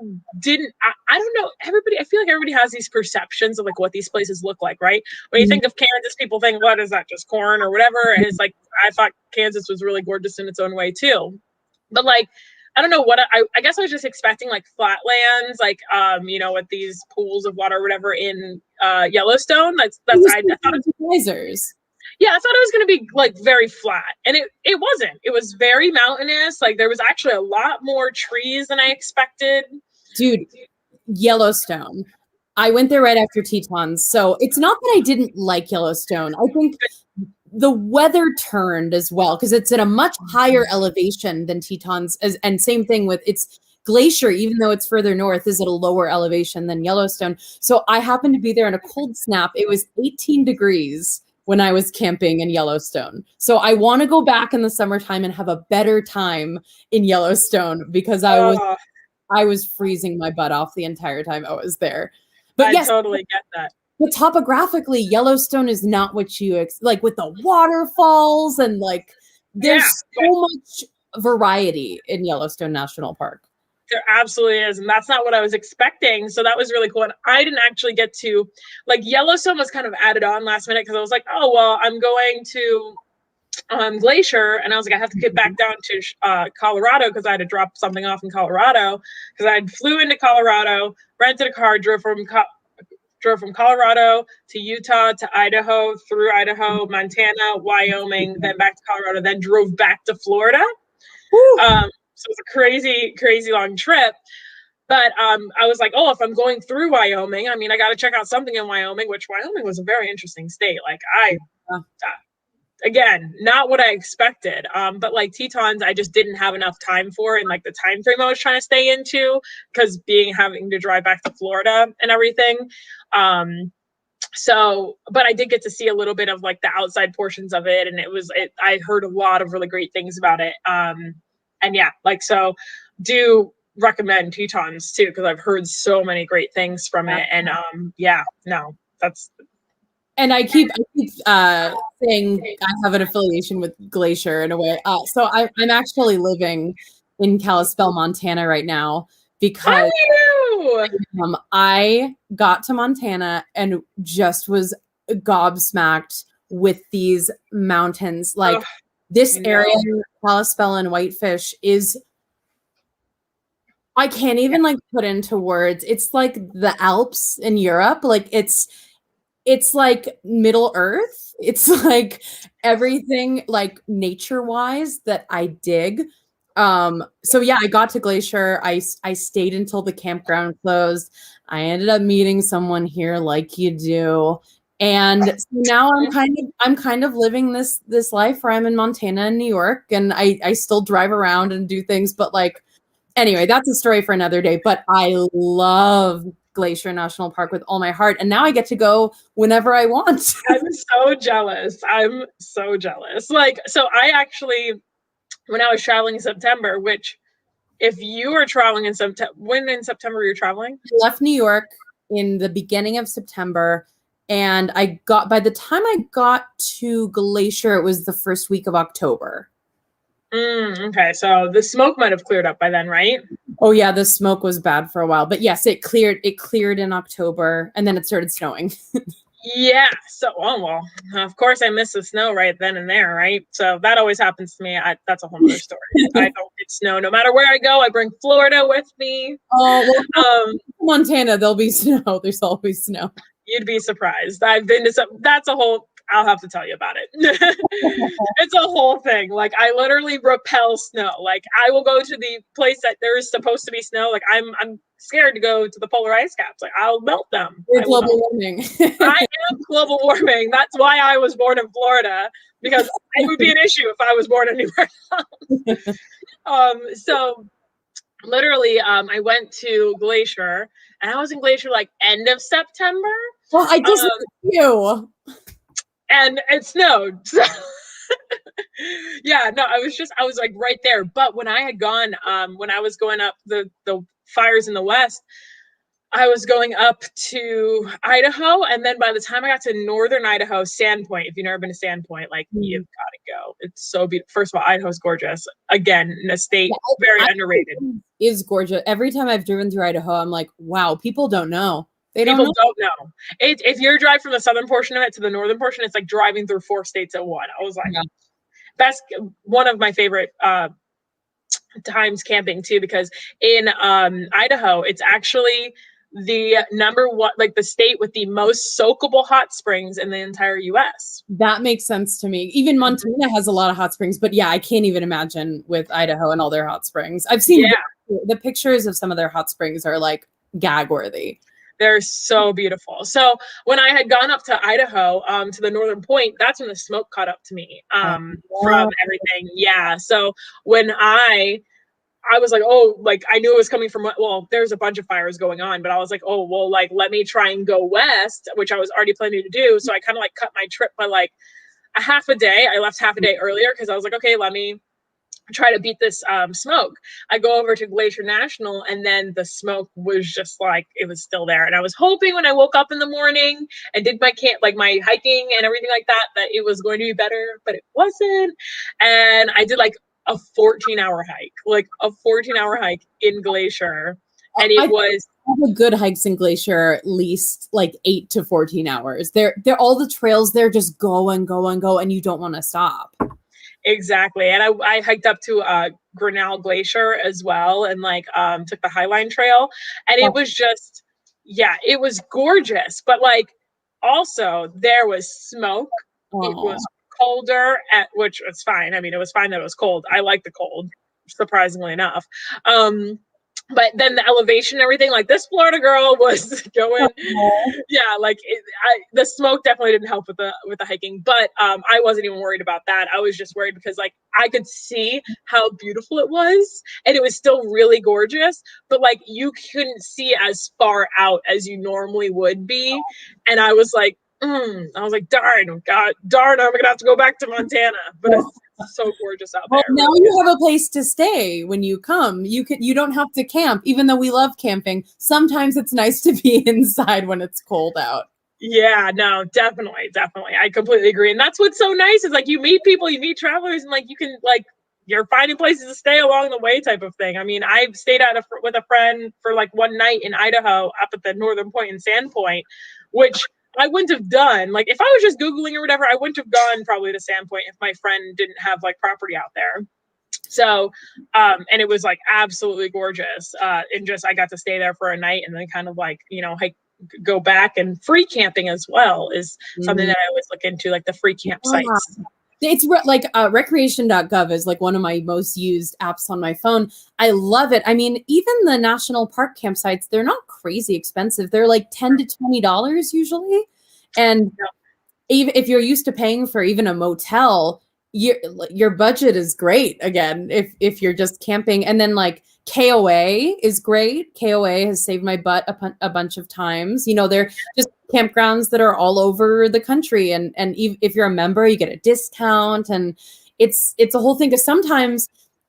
didn't, I don't know, I feel like everybody has these perceptions of like what these places look like, right? When you think of Kansas, people think, what is that, just corn or whatever? And it's like, I thought Kansas was really gorgeous in its own way too. But like, I don't know what I guess I was just expecting like flatlands, like with these pools of water or whatever in Yellowstone. I thought geysers. Yeah, I thought it was going to be like very flat, and it wasn't. It was very mountainous. Like there was actually a lot more trees than I expected. Dude, Yellowstone. I went there right after Tetons, so it's not that I didn't like Yellowstone. I think the weather turned as well because it's at a much higher elevation than Tetons, and same thing with its glacier, even though it's further north, is at a lower elevation than Yellowstone. So I happened to be there in a cold snap. It was 18 degrees when I was camping in Yellowstone. So I want to go back in the summertime and have a better time in Yellowstone because I was freezing my butt off the entire time I was there. But I totally get that. But topographically, Yellowstone is not what you like with the waterfalls and like there's so much variety in Yellowstone National Park. There absolutely is. And that's not what I was expecting. So that was really cool. And I didn't actually get to, like, Yellowstone was kind of added on last minute because I was like, oh, well, I'm going to Glacier. And I was like, I have to get back down to Colorado because I had to drop something off in Colorado because I flew into Colorado, rented a car, drove from Colorado to Utah to Idaho, through Idaho, Montana, Wyoming, then back to Colorado, then drove back to Florida. So it was a crazy, crazy long trip. But I was like, oh, if I'm going through Wyoming, I mean, I got to check out something in Wyoming, which Wyoming was a very interesting state. Like again, not what I expected. But like Tetons, I just didn't have enough time for, and like the time frame I was trying to stay into, because having to drive back to Florida and everything. So, but I did get to see a little bit of like the outside portions of it, and I heard a lot of really great things about it. And yeah, like, so do recommend Tetons too, because I've heard so many great things from it. And that's. And I keep saying I have an affiliation with Glacier in a way. So I'm actually living in Kalispell, Montana right now because I got to Montana and just was gobsmacked with these mountains. Like this area, Kalispell and Whitefish, is, I can't even like put into words. It's like the Alps in Europe. Like it's like Middle Earth. It's like everything like nature wise that I dig. So yeah, I got to Glacier. I stayed until the campground closed. I ended up meeting someone here like you do. And so now I'm kind of living this life where I'm in Montana and New York, and I still drive around and do things, but like, anyway, that's a story for another day. But I love Glacier National Park with all my heart, and now I get to go whenever I want. I'm so jealous. Like, so I actually, when I was traveling in September, which if you were traveling in September, when in September you're traveling? I left New York in the beginning of September, and by the time I got to Glacier, it was the first week of October. Okay, so the smoke might have cleared up by then, right? Oh yeah, the smoke was bad for a while, but yes, it cleared in October, and then it started snowing. Yeah, so well, of course I missed the snow right then and there, right? So that always happens to me. That's a whole other story. I don't get snow no matter where I go. I bring Florida with me. Oh, well, Montana, there'll be snow. There's always snow. You'd be surprised. I've been to that's a whole, I'll have to tell you about it. It's a whole thing. Like, I literally repel snow. Like, I will go to the place that there is supposed to be snow. Like, I'm scared to go to the polar ice caps. Like, I'll melt them. Global warming. I am global warming. That's why I was born in Florida, because it would be an issue if I was born anywhere else. So literally, I went to Glacier, and I was in Glacier like end of September. Well, I just you. And it snowed. So yeah, no, I was like right there. But when I had gone, when I was going up the fires in the West, I was going up to Idaho, and then by the time I got to northern Idaho, Sandpoint, if you've never been to Sandpoint, like you've got to go. It's so beautiful. First of all, Idaho's gorgeous. Again, in a state very underrated. Is gorgeous. Every time I've driven through Idaho, I'm like, wow, people don't know. People don't know. If you're driving from the southern portion of it to the northern portion, it's like driving through 4 states at one. I was like, that's one of my favorite times camping too, because in Idaho, it's actually the number one, like the state with the most soakable hot springs in the entire US. That makes sense to me. Even Montana has a lot of hot springs, but yeah, I can't even imagine with Idaho and all their hot springs. I've seen the pictures of some of their hot springs are like gag worthy. They're so beautiful. So when I had gone up to Idaho, to the northern point, that's when the smoke caught up to me from everything. Yeah. So when I was like, oh, like I knew it was coming from, well, there's a bunch of fires going on, but I was like, oh, well, like, let me try and go west, which I was already planning to do. So I kind of like cut my trip by like a half a day. I left half a day earlier because I was like, okay, let me try to beat this smoke. I go over to Glacier National, and then the smoke was just like, it was still there. And I was hoping when I woke up in the morning and did my my hiking and everything like that, that it was going to be better, but it wasn't. And I did like a 14-hour hike, like a 14-hour hike in Glacier. And it was all the good hikes in Glacier, at least like 8 to 14 hours. They're all the trails there just go and go and go, and you don't want to stop. Exactly. And I hiked up to Grinnell Glacier as well, and like took the Highline Trail, and it was just, yeah, it was gorgeous. But like also there was smoke. It was colder, which was fine. I mean, it was fine that it was cold. I like the cold, surprisingly enough. But then the elevation and everything, like this Florida girl was going, yeah, like the smoke definitely didn't help with the hiking, but I wasn't even worried about that. I was just worried because like I could see how beautiful it was, and it was still really gorgeous, but like you couldn't see as far out as you normally would be. And I was like, I was like, darn, I'm gonna have to go back to Montana. But it's so gorgeous out there. Now you have a place to stay when you come. You don't have to camp, even though we love camping. Sometimes it's nice to be inside when it's cold out. Yeah, no, definitely. I completely agree. And that's what's so nice is like you meet people, you meet travelers, and like you can like you're finding places to stay along the way type of thing. I mean, I stayed with a friend for like one night in Idaho up at the northern point in Sandpoint, which I wouldn't have done. Like if I was just Googling or whatever, I wouldn't have gone probably to Sandpoint if my friend didn't have like property out there. So, and it was like absolutely gorgeous. And just, I got to stay there for a night and then kind of like, you know, go back. And free camping as well is something that I always look into, like the free campsites. It's like recreation.gov is like one of my most used apps on my phone. I love it. I mean, even the national park campsites, they're not crazy expensive. They're like $10 to $20 usually. And even if you're used to paying for even a motel, your budget is great again if you're just camping. And then like KOA is great. KOA has saved my butt a bunch of times. You know, they're just campgrounds that are all over the country, and if you're a member, you get a discount, and it's a whole thing. Because sometimes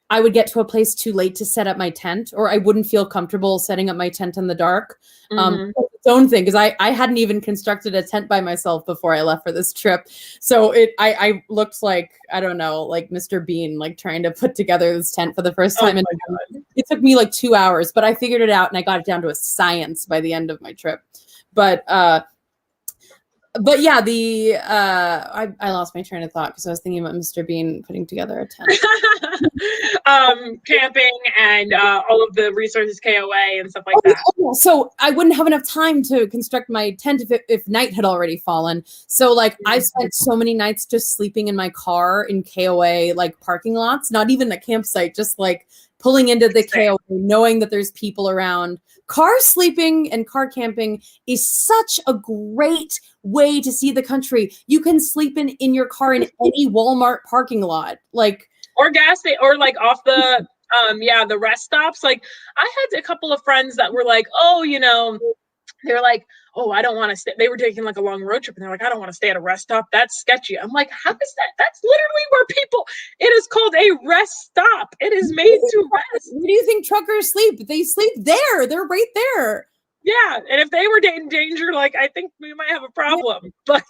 I would get to a place too late to set up my tent, or I wouldn't feel comfortable setting up my tent in the dark. Its own thing, because I hadn't even constructed a tent by myself before I left for this trip. So I looked like, I don't know, like Mr. Bean, like trying to put together this tent for the first time. And it took me like 2 hours, but I figured it out and I got it down to a science by the end of my trip. But yeah, I lost my train of thought because I was thinking about Mr. Bean putting together a tent. Camping and all of the resources, KOA and stuff like that. So I wouldn't have enough time to construct my tent if night had already fallen. So like I spent so many nights just sleeping in my car in KOA like parking lots, not even a campsite, just like pulling into the KOA, knowing that there's people around. Car sleeping and car camping is such a great way to see the country. You can sleep in your car in any Walmart parking lot, like, or gas station, or like off the the rest stops. Like I had a couple of friends that were like, oh, you know, they're like, oh, I don't want to stay. They were taking like a long road trip and they're like, I don't want to stay at a rest stop. That's sketchy. I'm like, how is that? That's literally where it is called a rest stop. It is made to rest. Where do you think truckers sleep? They sleep there. They're right there. Yeah, and if they were in danger, like I think we might have a problem. But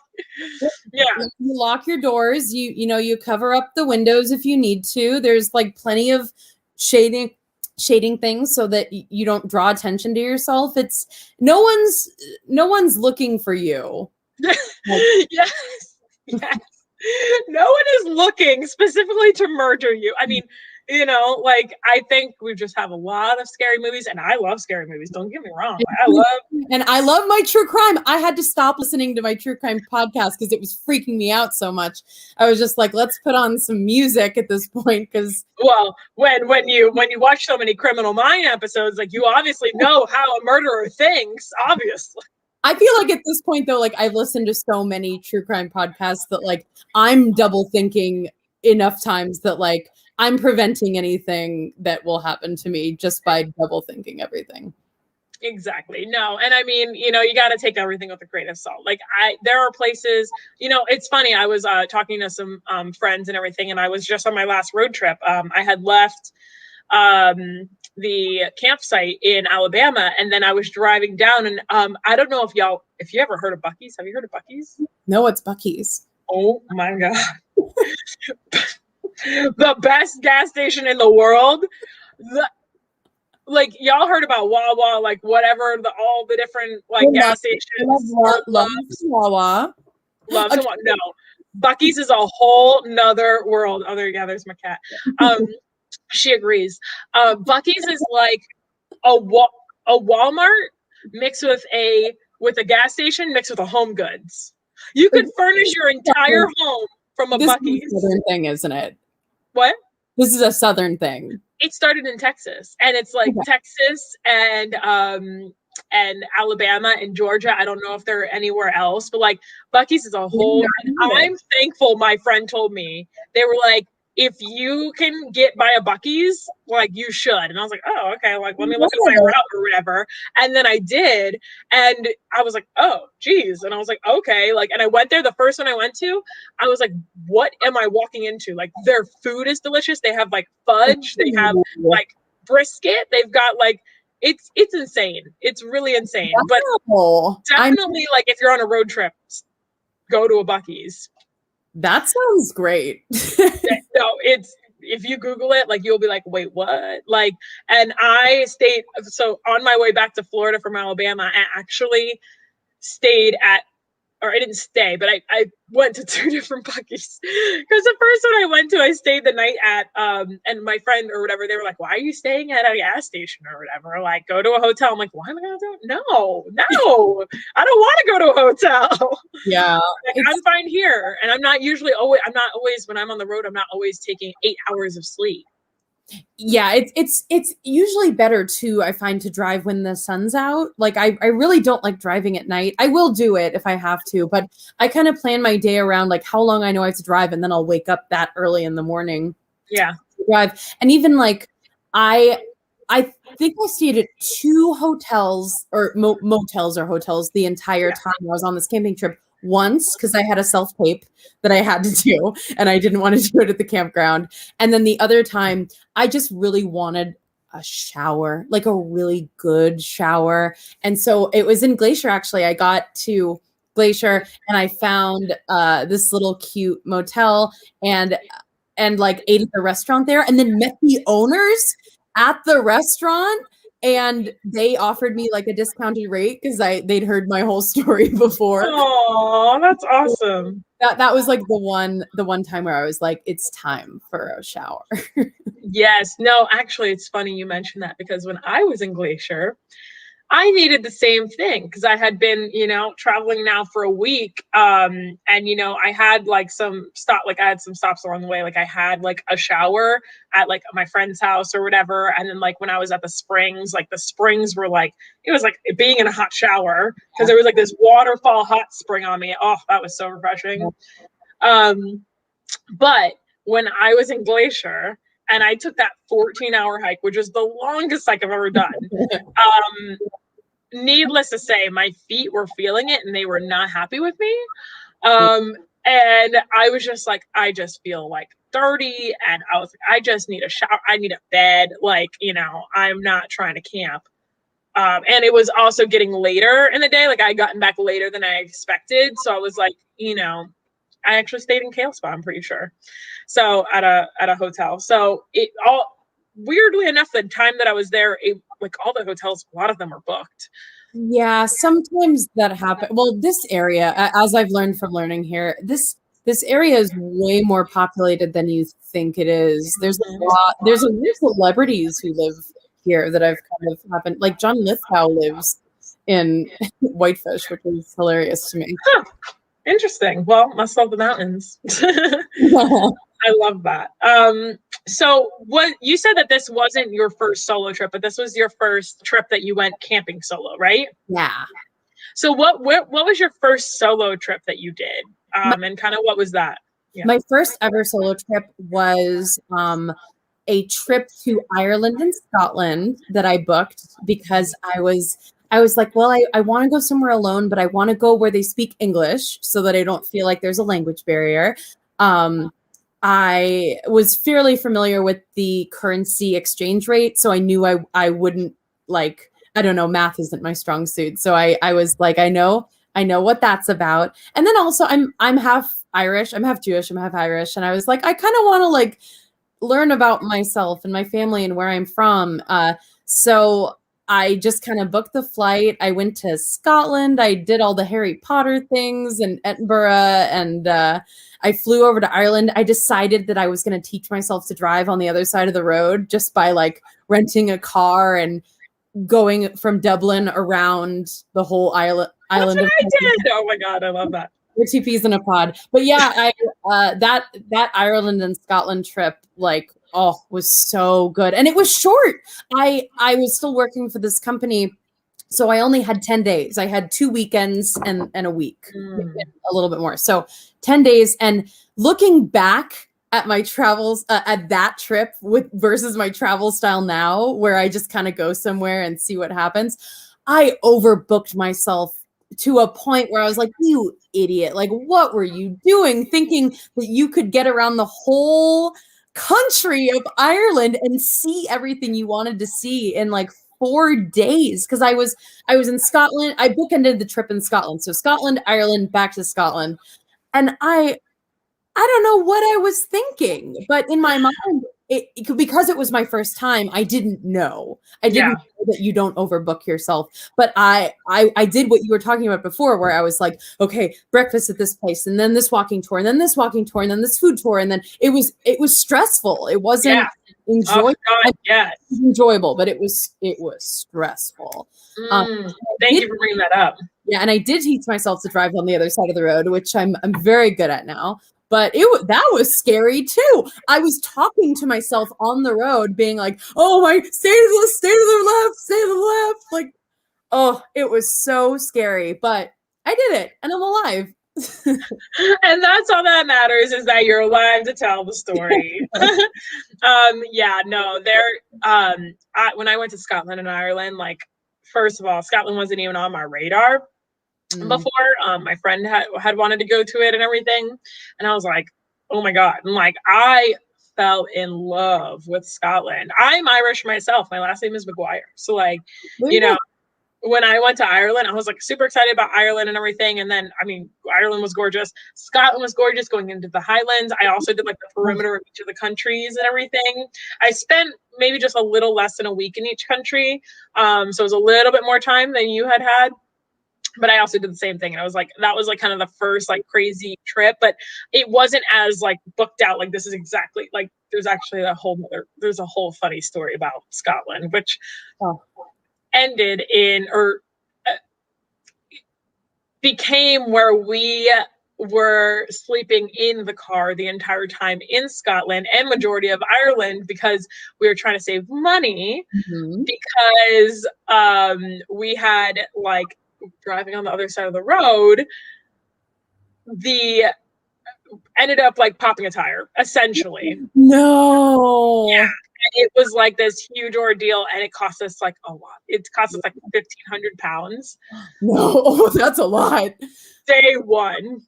yeah, you lock your doors. You cover up the windows if you need to. There's like plenty of shading things so that you don't draw attention to yourself. It's no one's looking for you. yes, yes. No one is looking specifically to murder you. I mean, like I think we just have a lot of scary movies, and I love scary movies. Don't get me wrong. I love my true crime. I had to stop listening to my true crime podcast because it was freaking me out so much. I was just like, let's put on some music at this point because when you watch so many Criminal Minds episodes, like you obviously know how a murderer thinks, obviously. I feel like at this point though, like I've listened to so many true crime podcasts that like I'm double thinking enough times that like I'm preventing anything that will happen to me just by double thinking everything. Exactly. No. And I mean, you got to take everything with a grain of salt. Like there are places, it's funny. I was talking to some friends and everything, and I was just on my last road trip. I had left the campsite in Alabama, and then I was driving down, and I don't know if you ever heard of Buc-ee's. Have you heard of Buc-ee's? No, it's Buc-ee's. Oh my God. The best gas station in the world. Like y'all heard about Wawa, like whatever, all the different like gas stations. Love Wawa. Love to want. No, Buc-ee's is a whole nother world. Oh, there's my cat. She agrees. Buc-ee's is like a Walmart mixed with a gas station mixed with a Home Goods. You could furnish your entire home from a Buc-ee's. This is a southern thing, isn't it? What? This is a southern thing. It started in Texas, and it's like Texas and Alabama and Georgia. I don't know if they're anywhere else, but like Buc-ee's is a whole. I'm thankful. My friend told me they were like, if you can get by a Buc-ee's, like you should. And I was like, oh, okay. Like, let me look at my route or whatever. And then I did. And I was like, oh, geez. And I was like, okay. Like, and I went there. The first one I went to, I was like, what am I walking into? Like, their food is delicious. They have like fudge. They have like brisket. They've got like, it's insane. It's really insane. But definitely, like, if you're on a road trip, go to a Buc-ee's. That sounds great. No, if you Google it, like you'll be like, wait, what? Like, and I stayed, so on my way back to Florida from Alabama, I actually stayed or I didn't stay, but I went to 2 different Buc-ee's. Because the first one I went to, I stayed the night at, and my friend or whatever, they were like, why are you staying at a gas station or whatever? Like, go to a hotel. I'm like, why am I going to do it? No, I don't want to go to a hotel. Yeah. Like, I'm fine here. And I'm not always, when I'm on the road, I'm not always taking 8 hours of sleep. Yeah, it's usually better too, I find, to drive when the sun's out. Like I really don't like driving at night. I will do it if I have to, but I kind of plan my day around like how long I know I have to drive, and then I'll wake up that early in the morning. Yeah. To drive. And even like I think I stayed at 2 hotels or motels or hotels the entire time I was on this camping trip. Once because I had a self-tape that I had to do and I didn't want to do it at the campground. And then the other time I just really wanted a shower, like a really good shower. And so it was in Glacier, actually. I got to Glacier and I found this little cute motel and like ate at the restaurant there, and then met the owners at the restaurant. And they offered me like a discounted rate because they'd heard my whole story before. Oh, that's awesome. That was like the one time where I was like, it's time for a shower. Yes. No, actually, it's funny you mentioned that, because when I was in Glacier, I needed the same thing because I had been, traveling now for a week. And, I had like I had some stops along the way. Like I had like a shower at like my friend's house or whatever. And then like when I was at the springs, like the springs were like, it was like being in a hot shower because there was like this waterfall hot spring on me. Oh, that was so refreshing. But when I was in Glacier, and I took that 14-hour hike, which is the longest hike I've ever done. Needless to say, my feet were feeling it and they were not happy with me. And I was just like, I just feel like dirty. And I was like, I just need a shower. I need a bed. Like, I'm not trying to camp. And it was also getting later in the day. Like I had gotten back later than I expected. So I was like, I actually stayed in Kale Spa, I'm pretty sure. So at a hotel. So it all weirdly enough, the time that I was there, like all the hotels, a lot of them are booked. Yeah, sometimes that happens. Well, this area, as I've learned from learning here, this area is way more populated than you think it is. There's a lot. There's a few celebrities who live here that I've kind of happened. Like John Lithgow lives in Whitefish, which is hilarious to me. Huh. Interesting. Well, must love the mountains. I love that. So what you said that this wasn't your first solo trip, but this was your first trip that you went camping solo, right? Yeah. So what was your first solo trip that you did? And kind of what was that? Yeah. My first ever solo trip was a trip to Ireland and Scotland that I booked because I was like, well, I want to go somewhere alone, but I want to go where they speak English so that I don't feel like there's a language barrier. I was fairly familiar with the currency exchange rate, so I knew I wouldn't like, I don't know, math isn't my strong suit. So I was like, I know what that's about. And then also I'm half Irish, I'm half Jewish, I'm half Irish. And I was like, I kind of want to like learn about myself and my family and where I'm from. So I just kind of booked the flight. I went to Scotland. I did all the Harry Potter things in Edinburgh, and I flew over to Ireland. I decided that I was going to teach myself to drive on the other side of the road just by like renting a car and going from Dublin around the whole island. That's what I did. Oh my God, I love that. 2 peas in a pod. But yeah, that Ireland and Scotland trip, like, was so good. And it was short. I was still working for this company, so I only had 10 days. I had 2 weekends and a week, a little bit more. So 10 days. And looking back at my travels, at that trip versus my travel style now, where I just kind of go somewhere and see what happens, I overbooked myself to a point where I was like, you idiot. Like, what were you doing thinking that you could get around the whole country of Ireland and see everything you wanted to see in like 4 days? Because I was in Scotland. I bookended the trip in Scotland. So Scotland, Ireland, back to Scotland. And I don't know what I was thinking, but in my mind, because it was my first time, I didn't know. I didn't know that you don't overbook yourself. But I did what you were talking about before, where I was like, okay, breakfast at this place, and then this walking tour, and then this walking tour, and then this food tour, and then it was stressful. It wasn't enjoyable. Oh, God, yes. It was enjoyable, but it was stressful. Thank you for bringing that up. Yeah, and I did teach myself to drive on the other side of the road, which I'm very good at now. But that was scary too. I was talking to myself on the road, being like, "Oh my, stay to the left, stay to the left." Like, oh, it was so scary. But I did it, and I'm alive. And that's all that matters, is that you're alive to tell the story. When I went to Scotland and Ireland, like, first of all, Scotland wasn't even on my radar before. My friend had wanted to go to it and everything, and I was like, oh my God. And like, I fell in love with Scotland. I'm Irish myself. My last name is McGuire. So like, when I went to Ireland, I was like super excited about Ireland and everything. And then, I mean, Ireland was gorgeous. Scotland was gorgeous, going into the Highlands. I also did like the perimeter of each of the countries and everything. I spent maybe just a little less than a week in each country. So it was a little bit more time than you had. But I also did the same thing. And I was like, that was like kind of the first like crazy trip, but it wasn't as like booked out. Like, this is exactly like, there's actually there's a whole funny story about Scotland, which ended in, or became where we were sleeping in the car the entire time in Scotland and majority of Ireland, because we were trying to save money, because we had like, driving on the other side of the road, ended up like popping a tire, essentially. No. Yeah. And it was like this huge ordeal, and it cost us like a lot. It cost us like £1,500. No, that's a lot. Day one.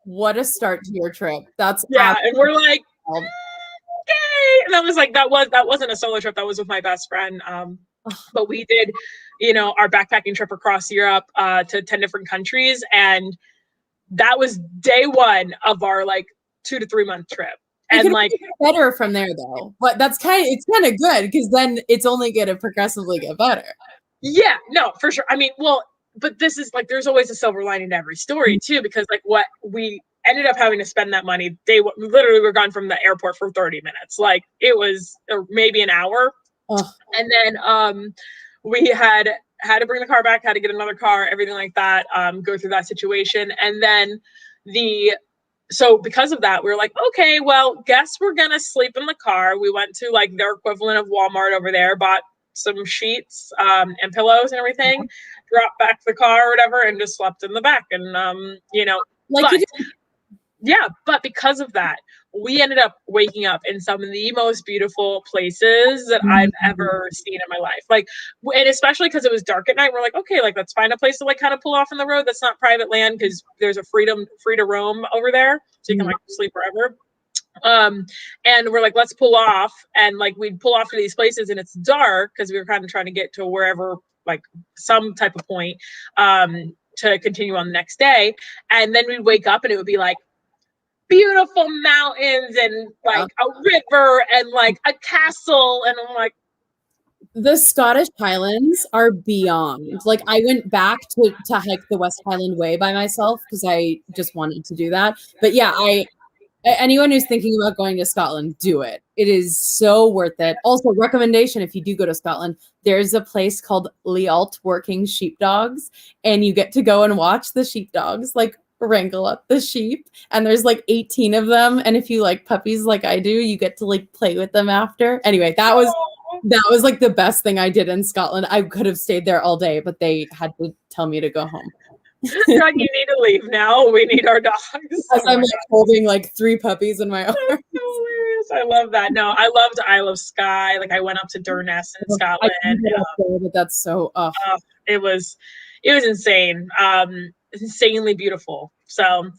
What a start to your trip. That's and we're like, okay. And that wasn't a solo trip. That was with my best friend. But we did, our backpacking trip across Europe to 10 different countries. And that was day one of our like 2 to 3 month trip. And like better from there though. But it's kind of good because then it's only going to progressively get better. Yeah, no, for sure. I mean, well, but this is like, there's always a silver lining to every story too, because like what we ended up having to spend that money, literally we're gone from the airport for 30 minutes. Like it was maybe an hour. And then we had to bring the car back, had to get another car, everything like that, go through that situation. And then so because of that, we were like, okay, well, guess we're going to sleep in the car. We went to like their equivalent of Walmart over there, bought some sheets and pillows and everything, dropped back the car or whatever, and just slept in the back. And, but because of that, we ended up waking up in some of the most beautiful places that I've ever seen in my life. Like, and especially because it was dark at night, we're like, okay, like let's find a place to like kind of pull off in the road that's not private land, because there's a free to roam over there, so you can like sleep wherever. And we're like, let's pull off, and like we'd pull off to these places, and it's dark because we were kind of trying to get to wherever, like some type of point, to continue on the next day. And then we'd wake up, and it would be like beautiful mountains and like a river and like a castle, and I'm like, the Scottish Highlands are beyond. Like I went back to hike the West Highland Way by myself because I just wanted to do that. But yeah, anyone who's thinking about going to Scotland, do it. It is so worth it. Also, recommendation, if you do go to Scotland, there's a place called Lialt Working Sheepdogs, and you get to go and watch the sheepdogs like wrangle up the sheep, and there's like 18 of them, and if you like puppies like I do, you get to like play with them after. Anyway, that was like the best thing I did in Scotland. I could have stayed there all day, but they had to tell me to go home. You're like, you need to leave now. We need our dogs. As I'm like holding like 3 puppies in my arms. That's hilarious. I love that. No, I loved Isle of Skye. Like I went up to Durness in Scotland. But that's so it was insane. Insanely beautiful. So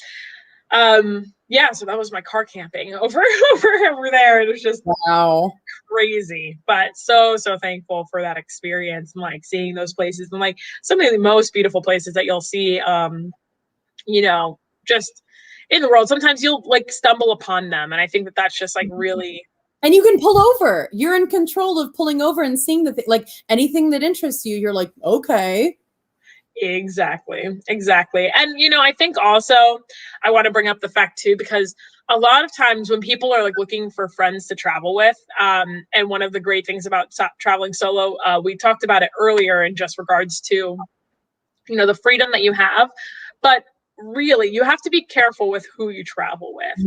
so that was my car camping over there. It was just wow, crazy, but so thankful for that experience and like seeing those places, and like some of the most beautiful places that you'll see just in the world. Sometimes you'll like stumble upon them, and I think that that's just like really. And you can pull over. You're in control of pulling over and seeing like anything that interests you. You're like, okay. Exactly. And, I think also I want to bring up the fact too, because a lot of times when people are like looking for friends to travel with, and one of the great things about traveling solo, we talked about it earlier in just regards to, the freedom that you have, but really you have to be careful with who you travel with.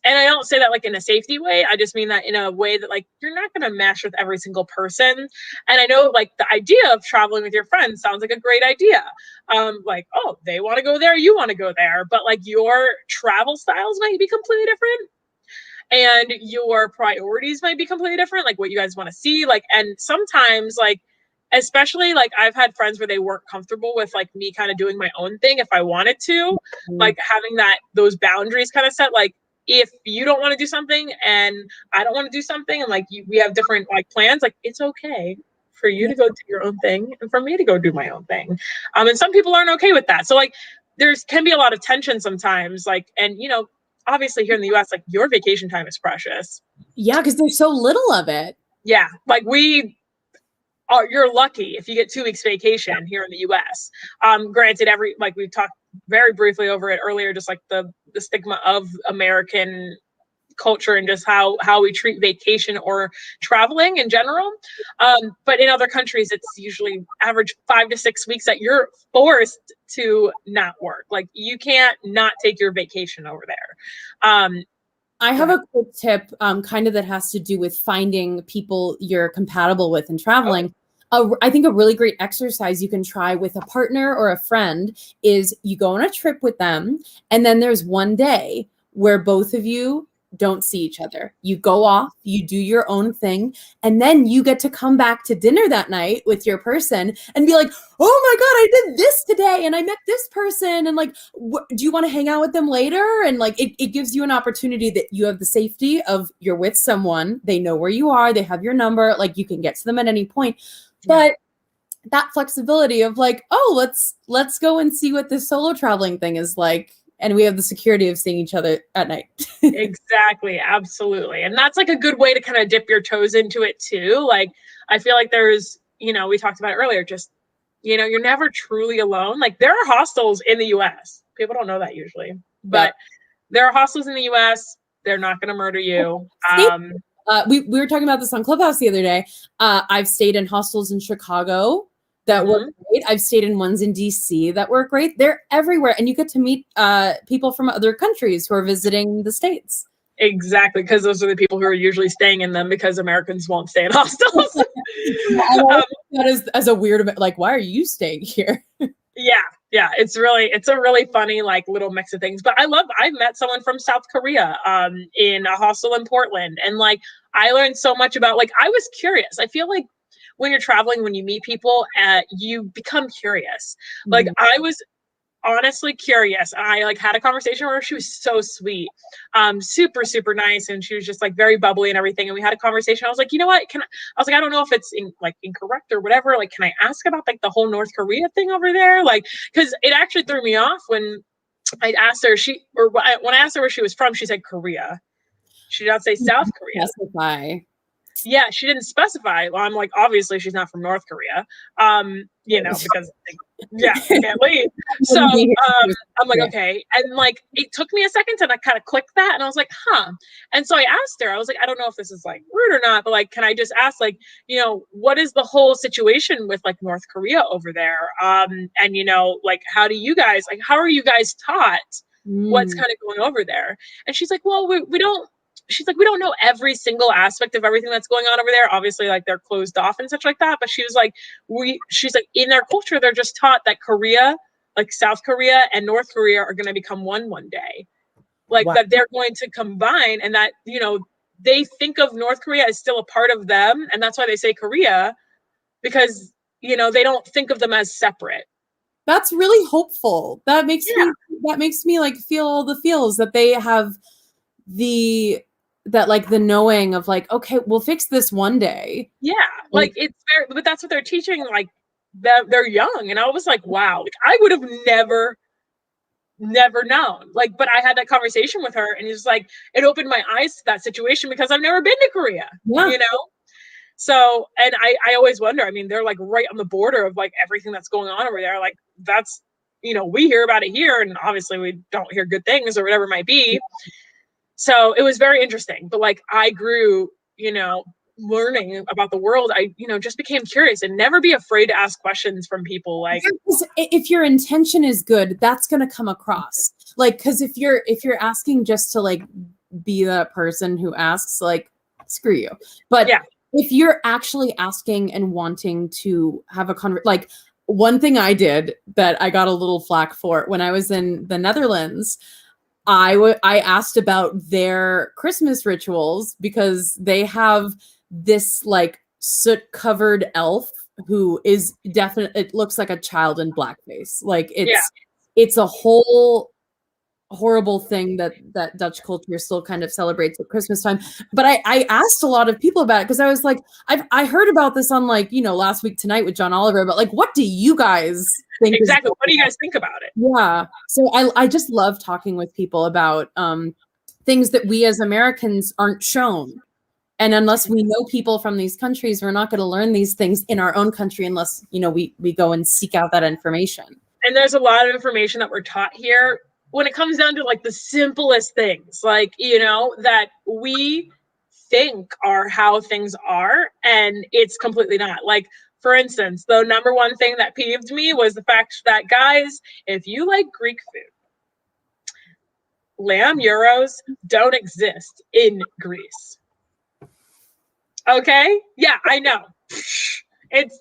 And I don't say that like in a safety way. I just mean that in a way that like you're not going to mesh with every single person. And I know like the idea of traveling with your friends sounds like a great idea. Like, oh, they want to go there, you want to go there, but like your travel styles might be completely different. And your priorities might be completely different, like what you guys want to see. Like, and sometimes like, especially like I've had friends where they weren't comfortable with like me kind of doing my own thing if I wanted to, like having those boundaries kind of set, like, if you don't want to do something and I don't want to do something, and like we have different like plans, like it's okay for you to go do your own thing and for me to go do my own thing. And some people aren't okay with that. So like can be a lot of tension sometimes, like, and obviously here in the US, like your vacation time is precious. Yeah, because there's so little of it. Yeah, like you're lucky if you get 2 weeks vacation here in the US. Granted, like we talked very briefly over it earlier, just like the stigma of American culture and just how we treat vacation or traveling in general. But in other countries, it's usually average 5 to 6 weeks that you're forced to not work. Like you can't not take your vacation over there. I have a quick tip, kind of that has to do with finding people you're compatible with and traveling. I think a really great exercise you can try with a partner or a friend is you go on a trip with them, and then there's one day where both of you don't see each other. You go off, you do your own thing, and then you get to come back to dinner that night with your person and be like, oh my God, I did this today and I met this person. And like, do you want to hang out with them later? And like, it gives you an opportunity that you have the safety of you're with someone, they know where you are, they have your number, like you can get to them at any point. But that flexibility of like, oh, let's go and see what this solo traveling thing is like. And we have the security of seeing each other at night. Exactly. Absolutely. And that's like a good way to kind of dip your toes into it too. Like, I feel like there's, we talked about it earlier, just, you're never truly alone. Like there are hostels in the US. People don't know that usually, but there are hostels in the US. They're not going to murder you. We were talking about this on Clubhouse the other day. I've stayed in hostels in Chicago that work great. I've stayed in ones in DC that work great. They're everywhere. And you get to meet people from other countries who are visiting the States. Exactly. Because those are the people who are usually staying in them because Americans won't stay in hostels. That as a weird, like, why are you staying here? Yeah. It's a really funny, like little mix of things, but I've met someone from South Korea, in a hostel in Portland. And like, I learned so much about, like, I was curious. I feel like when you're traveling, when you meet people, you become curious. Like I was honestly curious. I like had a conversation where she was so sweet, super, super nice. And she was just like very bubbly and everything. And we had a conversation. I was like, you know what? I was like, I don't know if it's incorrect or whatever. Like, can I ask about like the whole North Korea thing over there? Like, cause it actually threw me off when I asked her, when I asked her where she was from, she said Korea. She did not say South Korea. Specify. Yeah, she didn't specify. Well, I'm like, obviously she's not from North Korea, because I can't leave. So I'm like, okay. And like, it took me a second to kind of click that. And I was like, huh. And so I asked her, I was like, I don't know if this is like rude or not, but like, can I just ask, like, what is the whole situation with like North Korea over there? And like, how are you guys taught what's kind of going over there? And she's like, well, we don't. She's like, we don't know every single aspect of everything that's going on over there. Obviously, like they're closed off and such like that. But she was like, she's like, in their culture, they're just taught that Korea, like South Korea and North Korea are going to become one day. Like that they're going to combine, and that, they think of North Korea as still a part of them. And that's why they say Korea, because, they don't think of them as separate. That's really hopeful. That makes me like feel all the feels that they have the knowing of like, okay, we'll fix this one day. Yeah. Like it's very, but that's what they're teaching. Like they're young. And I was like, wow, like, I would have never known. Like, but I had that conversation with her, and it's like, it opened my eyes to that situation because I've never been to Korea, So, and I always wonder, I mean, they're like right on the border of like everything that's going on over there. Like that's, we hear about it here, and obviously we don't hear good things or whatever it might be. So it was very interesting, but like I grew, learning about the world. I, just became curious, and never be afraid to ask questions from people. Like, if your intention is good, that's going to come across. Like, cause if you're asking just to like be that person who asks, like, screw you. But if you're actually asking and wanting to have a conversation, like one thing I did that I got a little flack for when I was in the Netherlands, I asked about their Christmas rituals because they have this like soot-covered elf who is definitely, it looks like a child in blackface. Like it's a whole horrible thing that Dutch culture still kind of celebrates at Christmas time. But I asked a lot of people about it because I was like, I heard about this on like, Last Week Tonight with John Oliver, but like, what do you guys think? Exactly. What do you guys think about it? Yeah. So I just love talking with people about things that we as Americans aren't shown. And unless we know people from these countries, we're not going to learn these things in our own country unless, we go and seek out that information. And there's a lot of information that we're taught here when it comes down to like the simplest things, like, that we think are how things are, and it's completely not. Like, for instance, the number one thing that peeved me was the fact that, guys, if you like Greek food, lamb gyros don't exist in Greece. Okay? Yeah, I know. It's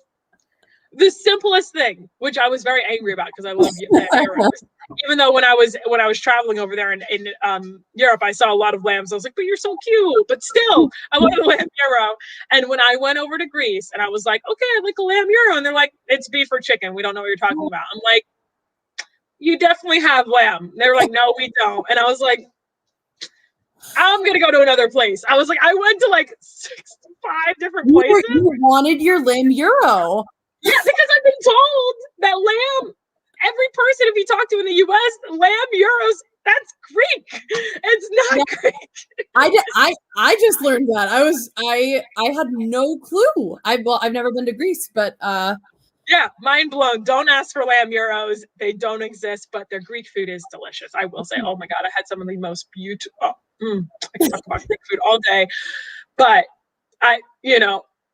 the simplest thing, which I was very angry about because I love lamb gyros. Even though when I was traveling over there in Europe, I saw a lot of lambs. I was like, but you're so cute. But still, I wanted a lamb gyro. And when I went over to Greece and I was like, okay, I'd like a lamb gyro. And they're like, it's beef or chicken. We don't know what you're talking about. I'm like, you definitely have lamb. And they were like, no, we don't. And I was like, I'm going to go to another place. I was like, I went to like 5 different places. You wanted your lamb gyro. Yeah, because I've been told that lamb, every person if you talk to in the US, lamb gyros, that's Greek. It's not Greek. I just learned that. I had no clue. I've never been to Greece, but yeah, mind blown. Don't ask for lamb gyros. They don't exist, but their Greek food is delicious. I will say, oh my God, I had some of the most beautiful, I can talk about Greek food all day, but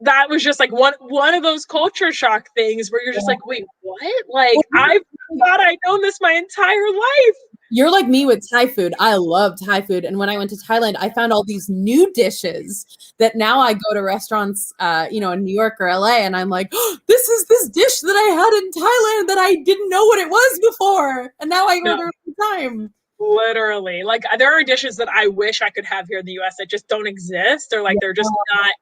that was just like one of those culture shock things where you're just like, wait, what? Like, I thought I'd known this my entire life. You're like me with Thai food. I love Thai food. And when I went to Thailand, I found all these new dishes that now I go to restaurants, in New York or LA, and I'm like, oh, this is this dish that I had in Thailand that I didn't know what it was before. And now I order it all the time. Literally. Like, there are dishes that I wish I could have here in the US that just don't exist, or like they're just not.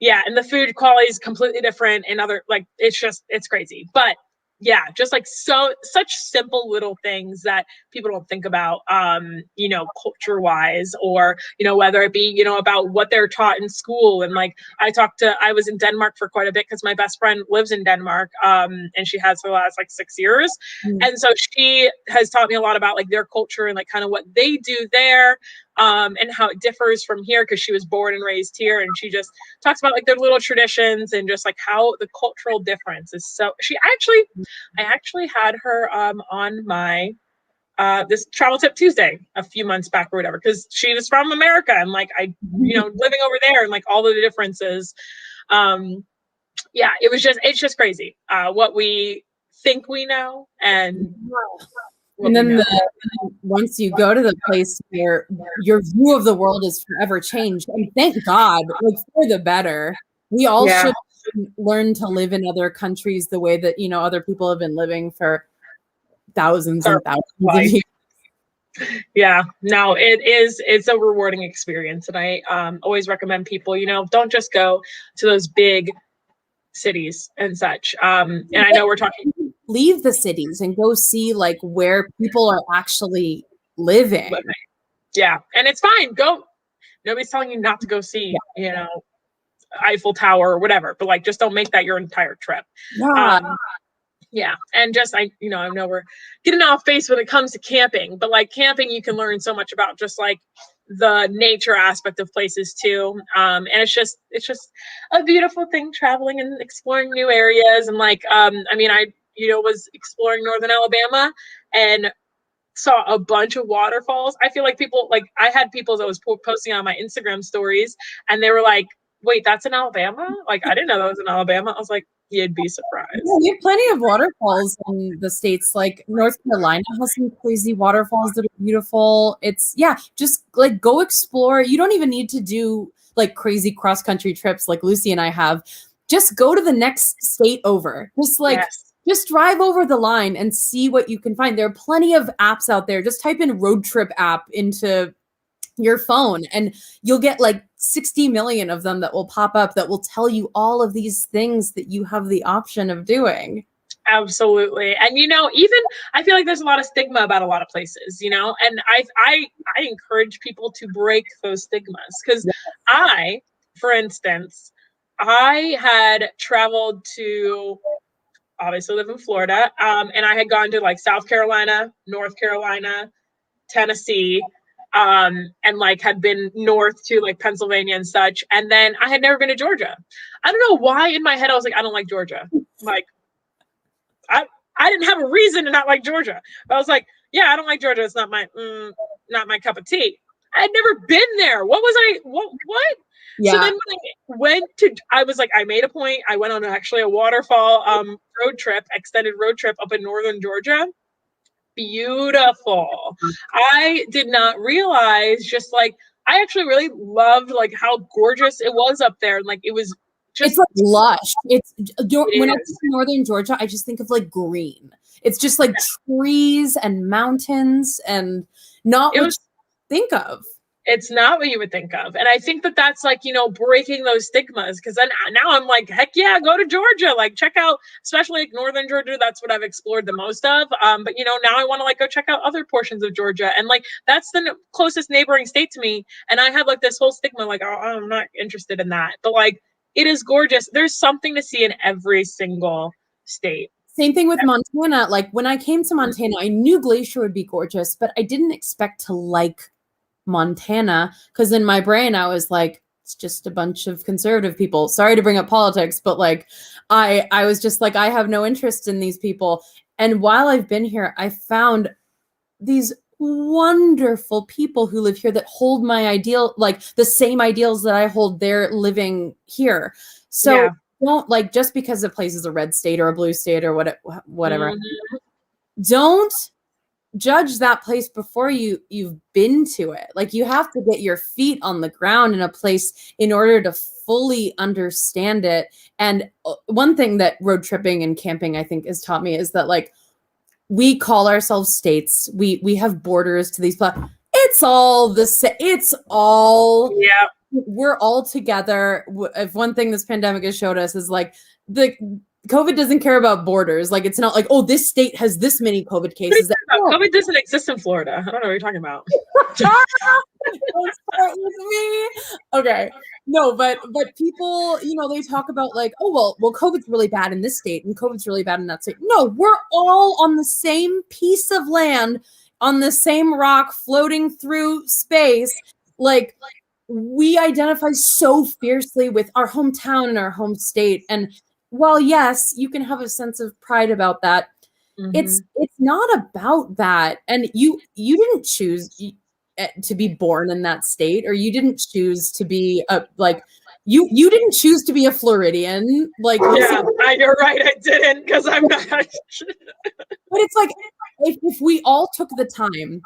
Yeah, and the food quality is completely different and other, like, it's crazy. But yeah, just like such simple little things that people don't think about, culture wise, or, whether it be, about what they're taught in school. And like, I was in Denmark for quite a bit because my best friend lives in Denmark, and she has for the last like 6 years. And so she has taught me a lot about like their culture and like kind of what they do there, and how it differs from here, because she was born and raised here. And she just talks about like their little traditions and just like how the cultural difference is. So I actually had her on my this Travel Tip Tuesday a few months back or whatever, because she was from America, and like living over there and like all of the differences. It's just crazy what we think we know, and then once you go to the place where your view of the world is forever changed, and thank God, like, for the better. We all should learn to live in other countries the way that other people have been living for thousands and thousands of years. Yeah, no, it's a rewarding experience, and I always recommend people, don't just go to those big cities and such. And I know we're talking, leave the cities and go see like where people are actually living. Yeah, and it's fine. Go. Nobody's telling you not to go see, Eiffel Tower or whatever, but like, just don't make that your entire trip. Yeah. And just, I know we're getting off base when it comes to camping, but like camping, you can learn so much about just like the nature aspect of places too. And it's just a beautiful thing, traveling and exploring new areas. And like, I was exploring Northern Alabama and saw a bunch of waterfalls. I feel like I had people that was posting on my Instagram stories, and they were like, wait, that's in Alabama? Like, I didn't know that was in Alabama. I was like, you'd be surprised. Yeah, we have plenty of waterfalls in the States. Like North Carolina has some crazy waterfalls that are beautiful. Just like go explore. You don't even need to do like crazy cross-country trips like Lucy and I have. Just go to the next state over. Just drive over the line and see what you can find. There are plenty of apps out there. Just type in road trip app into your phone and you'll get like 60 million of them that will pop up that will tell you all of these things that you have the option of doing. Absolutely. And even I feel like there's a lot of stigma about a lot of places, and I encourage people to break those stigmas, because for instance, I had traveled to obviously live in Florida, and I had gone to like South Carolina, North Carolina, Tennessee, and like had been north to like Pennsylvania and such. And then I had never been to Georgia. I don't know why in my head I was like, I don't like Georgia. Like, I didn't have a reason to not like Georgia. But I was like, yeah, I don't like Georgia. It's not my cup of tea. I had never been there. What? Yeah. So then when I was like, I made a point. I went on actually a waterfall extended road trip up in northern Georgia. Beautiful. I did not realize just like, I actually really loved like how gorgeous it was up there. And like, it was It's like lush. It's It when I is. think of northern Georgia, I just think of like green. It's just like trees and mountains and not It what was you think of. It's not what you would think of. And I think that that's like, breaking those stigmas. Cause then now I'm like, heck yeah, go to Georgia. Like check out, especially like northern Georgia. That's what I've explored the most of. But now I want to like go check out other portions of Georgia. And like, that's the closest neighboring state to me. And I had like this whole stigma, like, oh, I'm not interested in that. But like, it is gorgeous. There's something to see in every single state. Same thing with Montana. Like when I came to Montana, I knew Glacier would be gorgeous, but I didn't expect to like Montana because in my brain I was like, it's just a bunch of conservative people. Sorry to bring up politics, but like I was just like, I have no interest in these people. And while I've been here, I found these wonderful people who live here that hold my ideal, like the same ideals that I hold there living here. So don't like, just because a place is a red state or a blue state or whatever, don't judge that place before you've been to it. Like you have to get your feet on the ground in a place in order to fully understand it. And one thing that road tripping and camping I think has taught me is that like we call ourselves states. We have borders to these places. It's all the same. It's all we're all together. If one thing this pandemic has showed us is like the COVID doesn't care about borders. Like it's not like, oh, this state has this many COVID cases. COVID doesn't exist in Florida. I don't know what you're talking about. Don't start with me. Okay. No, but people, they talk about like, oh, well, COVID's really bad in this state and COVID's really bad in that state. No, we're all on the same piece of land, on the same rock, floating through space. Like we identify so fiercely with our hometown and our home state. And while yes, you can have a sense of pride about that, it's not about that. And you didn't choose to be born in that state, or you didn't choose to be you didn't choose to be a Floridian. Like you're right, I didn't, because I'm not. But it's like if we all took the time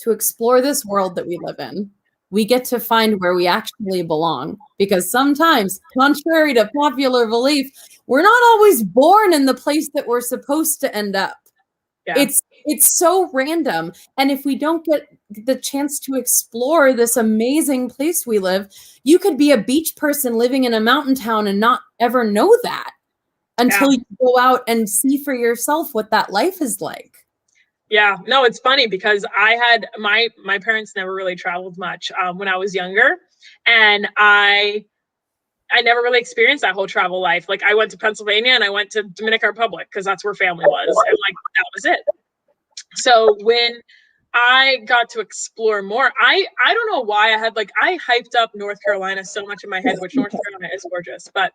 to explore this world that we live in, we get to find where we actually belong. Because sometimes, contrary to popular belief, we're not always born in the place that we're supposed to end up. Yeah. It's so random. And if we don't get the chance to explore this amazing place we live, you could be a beach person living in a mountain town and not ever know that until you go out and see for yourself what that life is like. Yeah, no, it's funny because I had my parents never really traveled much when I was younger, and I never really experienced that whole travel life. Like I went to Pennsylvania and I went to Dominican Republic because that's where family was, and like that was it. So when I got to explore more, I don't know why I hyped up North Carolina so much in my head, which North Carolina is gorgeous, but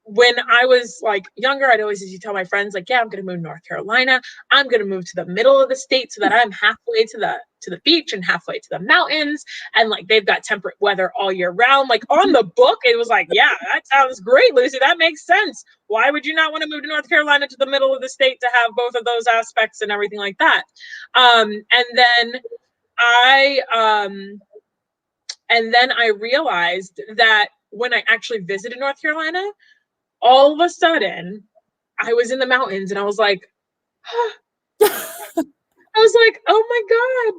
when I was like younger, I'd always used to tell my friends, like, yeah, I'm going to move to North Carolina. I'm going to move to the middle of the state so that I'm halfway to the beach and halfway to the mountains. And like, they've got temperate weather all year round. Like on the book, it was like, yeah, that sounds great, Lucy. That makes sense. Why would you not want to move to North Carolina to the middle of the state to have both of those aspects and everything like that? And then I realized that when I actually visited North Carolina, all of a sudden I was in the mountains and I was like, oh my God,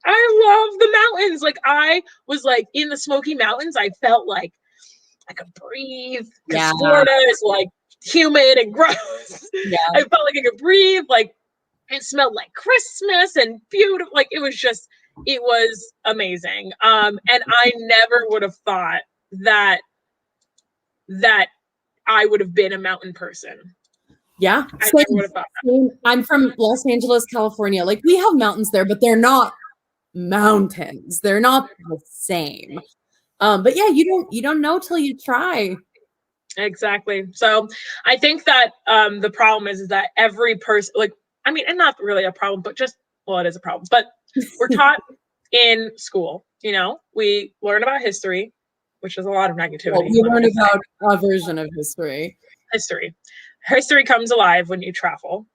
I love the mountains. Like I was like in the Smoky Mountains. I felt like I could breathe because Florida is like humid and gross. Yeah. I felt like I could breathe. Like it smelled like Christmas and beautiful. Like it was amazing. And I never would have thought that I would have been a mountain person. Yeah. I never would have thought that. I'm from Los Angeles, California. Like we have mountains there, but they're not mountains. They're not the same. But yeah, you don't know till you try. Exactly. So I think that the problem is that every person, and not really a problem, but it is a problem, but we're taught in school, we learn about history, which is a lot of negativity. Well, we learn about a version of history. History comes alive when you travel,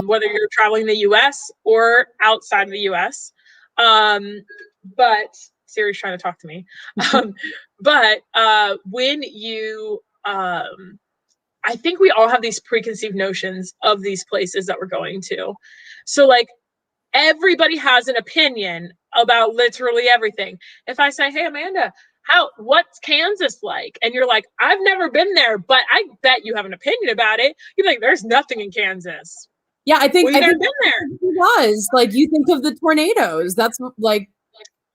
whether you're traveling the U.S. or outside of the U.S. But Siri's trying to talk to me. But when you, I think we all have these preconceived notions of these places that we're going to. So like everybody has an opinion about literally everything. If I say, hey, Amanda, what's Kansas like? And you're like, I've never been there, but I bet you have an opinion about it. You're like, there's nothing in Kansas. Yeah, I think we've never been there. It was like, you think of the tornadoes. That's like,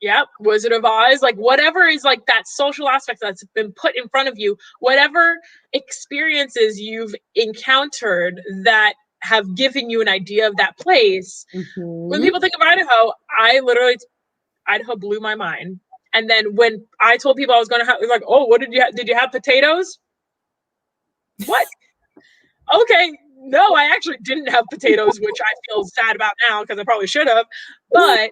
yep, Wizard of Oz, like whatever is like that social aspect that's been put in front of you, whatever experiences you've encountered that have given you an idea of that place. When people think of Idaho, Idaho blew my mind. And then when I told people I was going to have, like, oh, what did you have potatoes? What? Okay, no, I actually didn't have potatoes, which I feel sad about now because I probably should have. But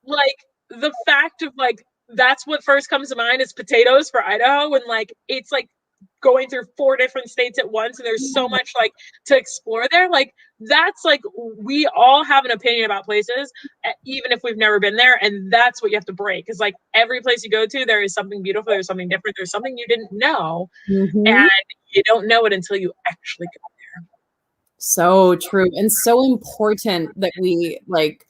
like the fact of like, that's what first comes to mind is potatoes for Idaho. And like, it's like going through 4 different states at once. And there's so much like to explore there. Like that's like, we all have an opinion about places, even if we've never been there. And that's what you have to break. Is like every place you go to, there is something beautiful. There's something different. There's something you didn't know. And you don't know it until you actually go there. So true. And so important that we like,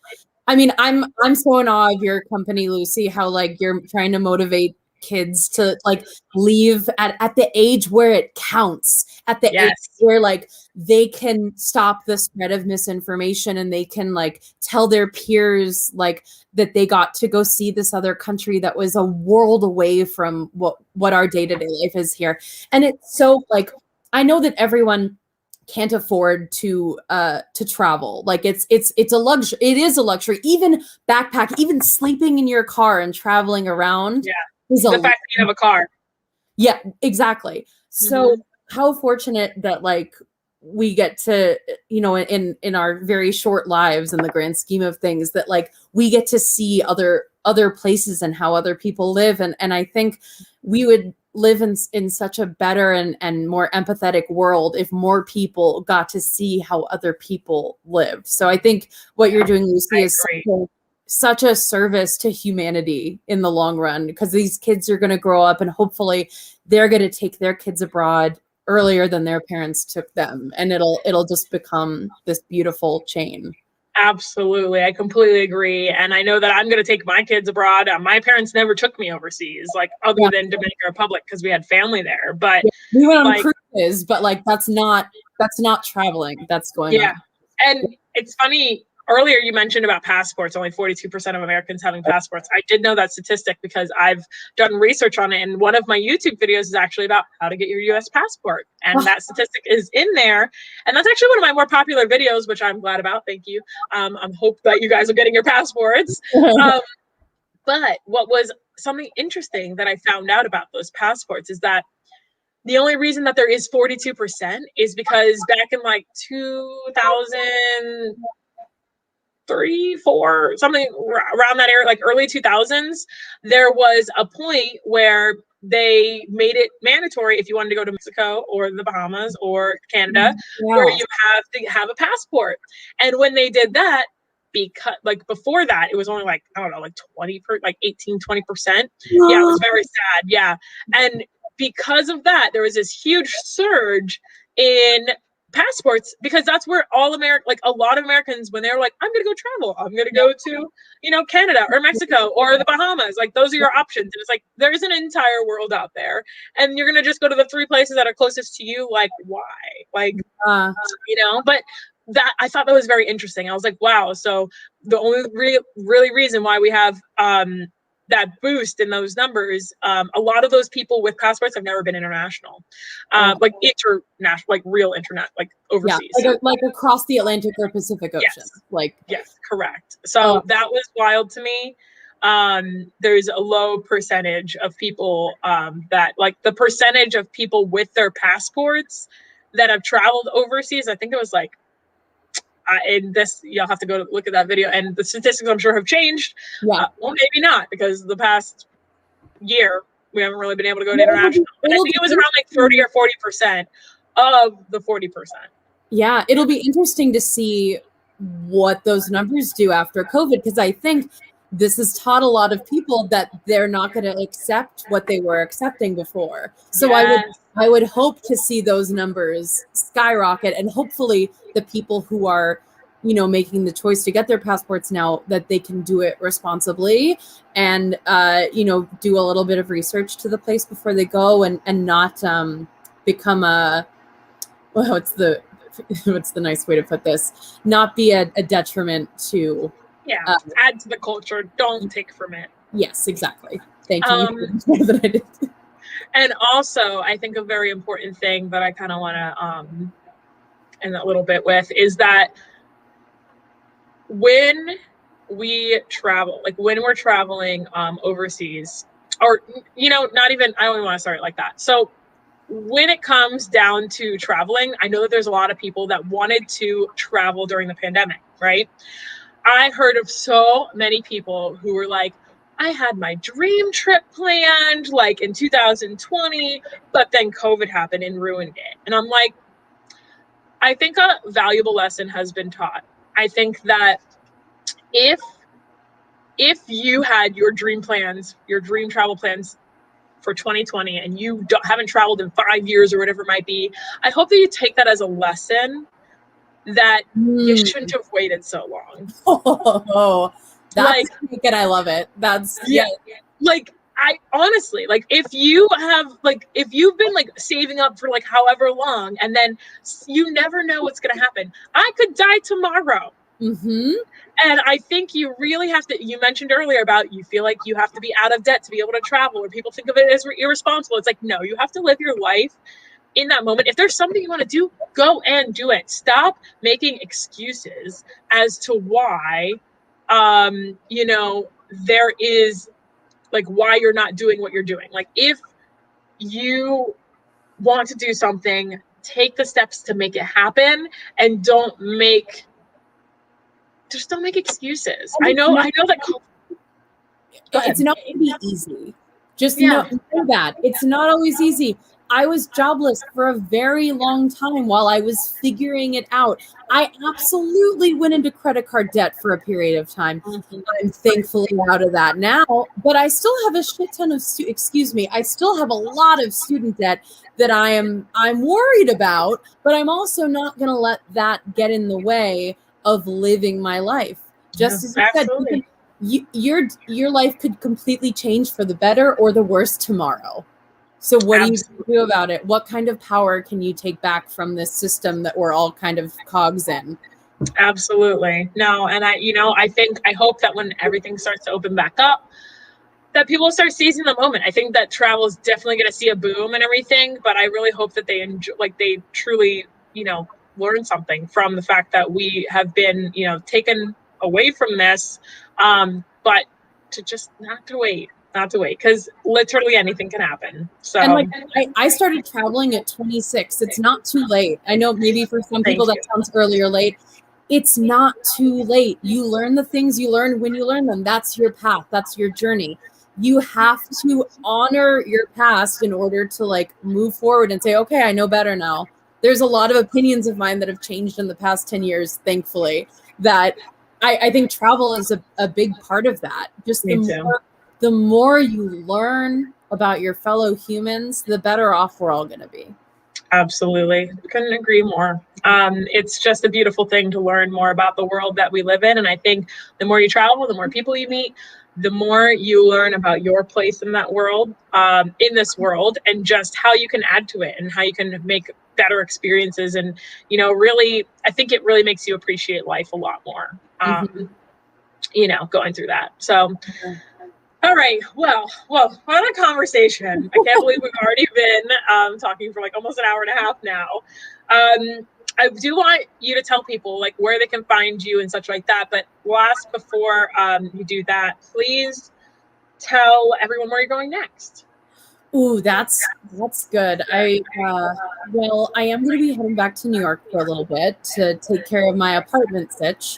I mean, I'm so in awe of your company, Lucy, how like you're trying to motivate kids to like leave at the age where it counts, at the age where like they can stop the spread of misinformation and they can like tell their peers like that they got to go see this other country that was a world away from what our day-to-day life is here. And it's so like, I know that everyone can't afford to travel. Like it's a luxury. It is a luxury. Even even sleeping in your car and traveling around. Yeah. The fact that you have a car. Yeah, exactly. So how fortunate that like we get to, you know, in our very short lives in the grand scheme of things, that like we get to see other places and how other people live. And I think we would live in such a better and more empathetic world if more people got to see how other people lived. So I think what you're doing, Lucy, is such a service to humanity in the long run, because these kids are going to grow up and hopefully they're going to take their kids abroad earlier than their parents took them. And it'll just become this beautiful chain. Absolutely. I completely agree. And I know that I'm going to take my kids abroad. My parents never took me overseas, like other than Dominican Republic, because we had family there. But we went on cruises, but like that's not traveling. That's going on. And it's funny. Earlier, you mentioned about passports, only 42% of Americans having passports. I did know that statistic because I've done research on it. And one of my YouTube videos is actually about how to get your US passport. And that statistic is in there. And that's actually one of my more popular videos, which I'm glad about. Thank you. I'm hope that you guys are getting your passports. But what was something interesting that I found out about those passports is that the only reason that there is 42% is because back in like 2000... 3, 4, something around that area, like early 2000s, there was a point where they made it mandatory if you wanted to go to Mexico or the Bahamas or Canada, where you have to have a passport. And when they did that, because like before that, it was only like, I don't know, like 18, 20%. Yeah, it was very sad. Yeah. And because of that, there was this huge surge in passports, because that's where a lot of Americans, when they're like, I'm gonna go travel, I'm gonna go to, you know, Canada or Mexico or the Bahamas, like those are your options. And it's like there's an entire world out there, and you're gonna just go to the 3 places that are closest to you. Like, why? Like, you know, but that, I thought that was very interesting. I was like, wow. So the only really reason why we have that boost in those numbers, a lot of those people with passports have never been international, like international, like real internet, like overseas, like across the Atlantic or Pacific Ocean. Yes, correct. So that was wild to me. There's a low percentage of people that, like, the percentage of people with their passports that have traveled overseas, I think it was like, and this, you'll have to go look at that video, and the statistics I'm sure have changed. Well, maybe not, because the past year we haven't really been able to go to international. But I think it was around like 30 or 40% of the 40%. Yeah, it'll be interesting to see what those numbers do after COVID, because I think this has taught a lot of people that they're not going to accept what they were accepting before. So Yes. I would hope to see those numbers skyrocket, and hopefully the people who are, you know, making the choice to get their passports now, that they can do it responsibly and, you know, do a little bit of research to the place before they go, and not become a, well, what's the nice way to put this? Not be a detriment to. Yeah. Add to the culture. Don't take from it. Yes, exactly. Thank you. That I did. And also, I think a very important thing that I kind of want to end a little bit with is that when we travel, like when we're traveling overseas, or, you know, not even, I don't even want to start it like that. So when it comes down to traveling, I know that there's a lot of people that wanted to travel during the pandemic, right? I heard of so many people who were like, I had my dream trip planned like in 2020, but then COVID happened and ruined it. And I'm like, I think a valuable lesson has been taught. I think that if you had your dream plans, your dream travel plans for 2020, and you haven't traveled in 5 years or whatever it might be, I hope that you take that as a lesson that you shouldn't have waited so long. Oh, that's like, good. I love it. That's yeah. Like, I honestly, like, if you've been like saving up for like however long, and then you never know what's going to happen. I could die tomorrow. Mm-hmm. And I think you really have to, you mentioned earlier about you feel like you have to be out of debt to be able to travel, or people think of it as irresponsible. It's like, no, you have to live your life in that moment. If there's something you want to do, go and do it. Stop making excuses as to why, you know, there is like why you're not doing what you're doing. Like, if you want to do something, take the steps to make it happen, and just don't make excuses. I know that it's not going to be easy. Just yeah. know that it's not always easy. I was jobless for a very long time while I was figuring it out. I absolutely went into credit card debt for a period of time. Mm-hmm. I'm thankfully out of that now, but I still have a shit ton of I still have a lot of student debt that I'm worried about, but I'm also not going to let that get in the way of living my life. Just as you Absolutely. said, your life could completely change for the better or the worse tomorrow. So what do you do about it? What kind of power can you take back from this system that we're all kind of cogs in? Absolutely. No, and I hope that when everything starts to open back up, that people start seizing the moment. I think that travel is definitely going to see a boom and everything, but I really hope that they enjoy, like they truly, you know, learn something from the fact that we have been, you know, taken away from this, but to just not to wait, because literally anything can happen. So, and like I started traveling at 26. It's not too late. I know maybe for some people that sounds early or late. It's not too late. You learn the things you learn when you learn them. That's your path. That's your journey. You have to honor your past in order to like move forward and say, okay, I know better now. There's a lot of opinions of mine that have changed in the past 10 years, thankfully, that I think travel is a big part of that. Just the more you learn about your fellow humans, the better off we're all going to be. Absolutely. Couldn't agree more. It's just a beautiful thing to learn more about the world that we live in. And I think the more you travel, the more people you meet, the more you learn about your place in that world, in this world, and just how you can add to it and how you can make better experiences. And, you know, really, I think it really makes you appreciate life a lot more, you know, going through that. So, all right. Well, what a conversation. I can't believe we've already been talking for like almost an hour and a half now. I do want you to tell people like where they can find you and such like that. But before you do that, please tell everyone where you're going next. Ooh, that's good. I am going to be heading back to New York for a little bit to take care of my apartment sitch.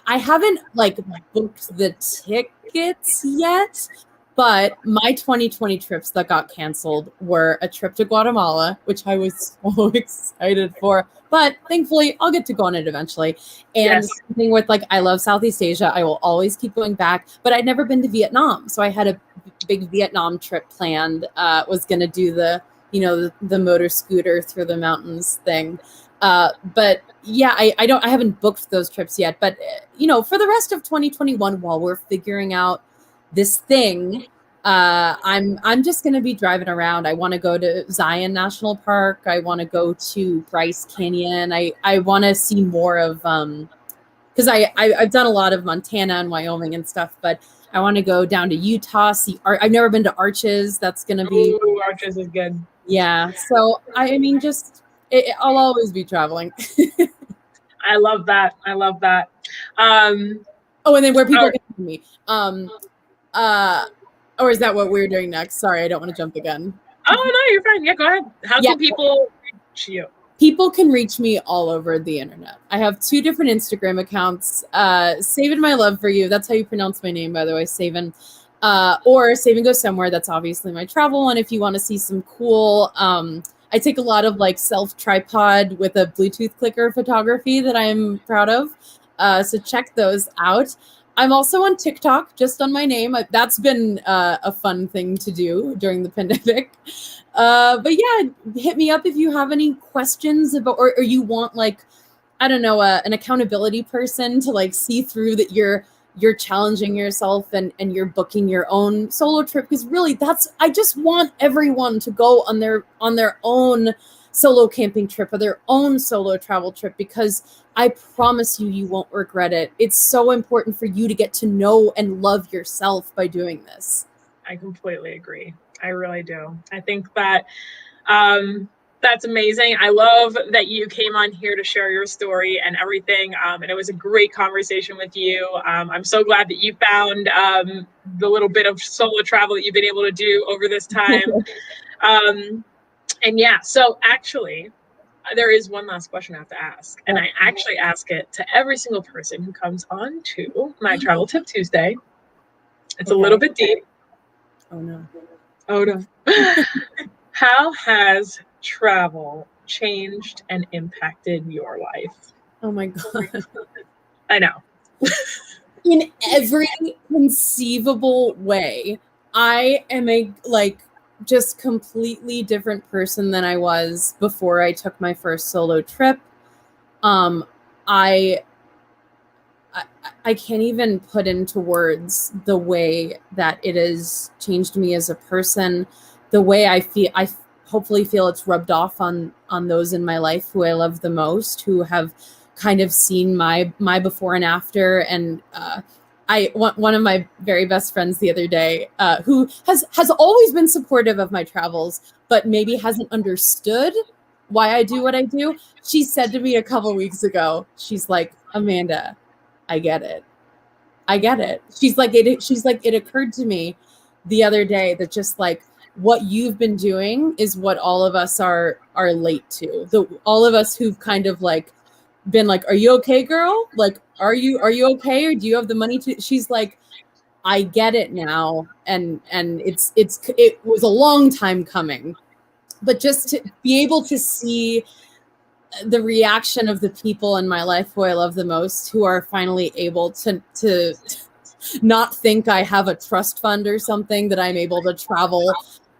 I haven't like booked the tickets yet, But my 2020 trips that got canceled were a trip to Guatemala, which I was so excited for. But thankfully, I'll get to go on it eventually. And something with like, I love Southeast Asia. I will always keep going back. But I'd never been to Vietnam. So I had a big Vietnam trip planned. Was going to do the motor scooter through the mountains thing. But yeah, I haven't booked those trips yet. But, for the rest of 2021, while we're figuring out this thing, I'm just going to be driving around. I want to go to Zion National Park. I want to go to Bryce Canyon. I want to see more of, because I've done a lot of Montana and Wyoming and stuff, but I want to go down to Utah, see I've never been to Arches. That's going to be. Ooh, Arches is good. Yeah. So, I'll always be traveling. I love that. Oh, and then where people get to me. Or is that what we're doing next? Sorry, I don't want to jump again. Oh, no, you're fine. Yeah, go ahead. How can people reach you? People can reach me all over the internet. I have 2 different Instagram accounts. Savin My Love for You. That's how you pronounce my name, by the way, Savin. Or Savin Goes Somewhere. That's obviously my travel one. If you want to see some cool, I take a lot of like self tripod with a Bluetooth clicker photography that I'm proud of. So check those out. I'm also on TikTok, just on my name. That's been a fun thing to do during the pandemic. But yeah, hit me up if you have any questions about, or you want like, I don't know, an accountability person to like see through that you're challenging yourself and you're booking your own solo trip. Because really, I just want everyone to go on their own solo camping trip or their own solo travel trip, because I promise you won't regret it. It's so important for you to get to know and love yourself by doing this. I completely agree. I really do. I think that that's amazing. I love that you came on here to share your story and everything. And it was a great conversation with you. I'm so glad that you found the little bit of solo travel that you've been able to do over this time. And yeah, so actually, there is one last question I have to ask. And I actually ask it to every single person who comes on to my Travel Tip Tuesday. It's a little bit deep. Oh, no. Oh, no. How has travel changed and impacted your life? Oh, my God. I know. In every conceivable way. I am just completely different person than I was before I took my first solo trip. I can't even put into words the way that it has changed me as a person, the way I feel. I hopefully feel it's rubbed off on those in my life who I love the most, who have kind of seen my before and after. And one of my very best friends the other day, who has always been supportive of my travels, but maybe hasn't understood why I do what I do. She said to me a couple weeks ago, she's like, Amanda, I get it. She's like, it occurred to me the other day that just like what you've been doing is what all of us are late to. All of us who've kind of like been like, are you okay, girl? Like, are you okay? Or do you have the money to? She's like, I get it now. And it was a long time coming, but just to be able to see the reaction of the people in my life who I love the most, who are finally able to not think I have a trust fund or something, that I'm able to travel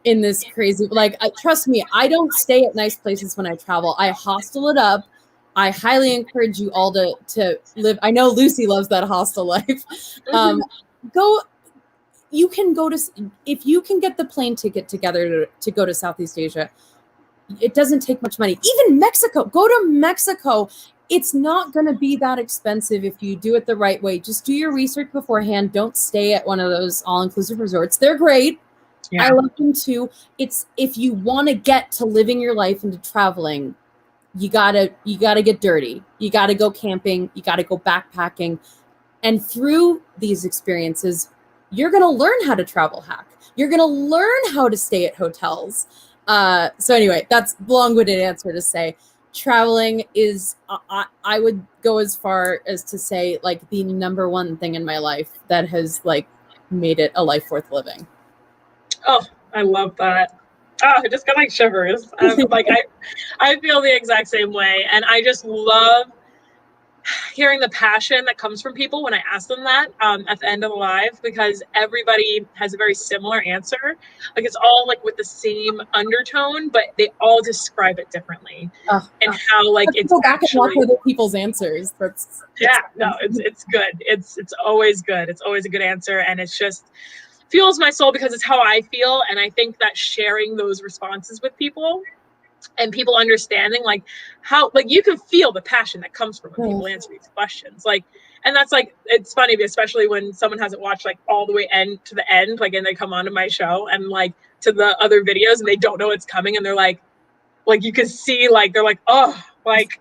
in this crazy, trust me, I don't stay at nice places when I travel. I hostel it up. I highly encourage you all to live. I know Lucy loves that hostel life. You can go to, if you can get the plane ticket together to go to Southeast Asia, it doesn't take much money. Even Mexico, go to Mexico. It's not going to be that expensive if you do it the right way. Just do your research beforehand. Don't stay at one of those all-inclusive resorts. They're great. Yeah. I love them too. It's, if you want to get to living your life and to traveling, you gotta get dirty. You gotta go camping. You gotta go backpacking. And through these experiences, you're gonna learn how to travel hack. You're gonna learn how to stay at hotels. So anyway, that's a long-winded answer to say traveling is, I would go as far as to say, like, the number one thing in my life that has like made it a life worth living. Oh, I love that. Oh, it just got like shivers. Like I feel the exact same way, and I just love hearing the passion that comes from people when I ask them that at the end of the live, because everybody has a very similar answer. Like it's all like with the same undertone, but they all describe it differently. And how like let's it's go back actually, and watch other people's answers. It's good. It's always good. It's always a good answer, and it's just fuels my soul because it's how I feel. And I think that sharing those responses with people and people understanding like how like you can feel the passion that comes from when people answer these questions, like, and that's like, it's funny, especially when someone hasn't watched like all the way end to the end, like, and they come onto my show and like to the other videos and they don't know what's coming, and they're like you can see like they're like, oh, like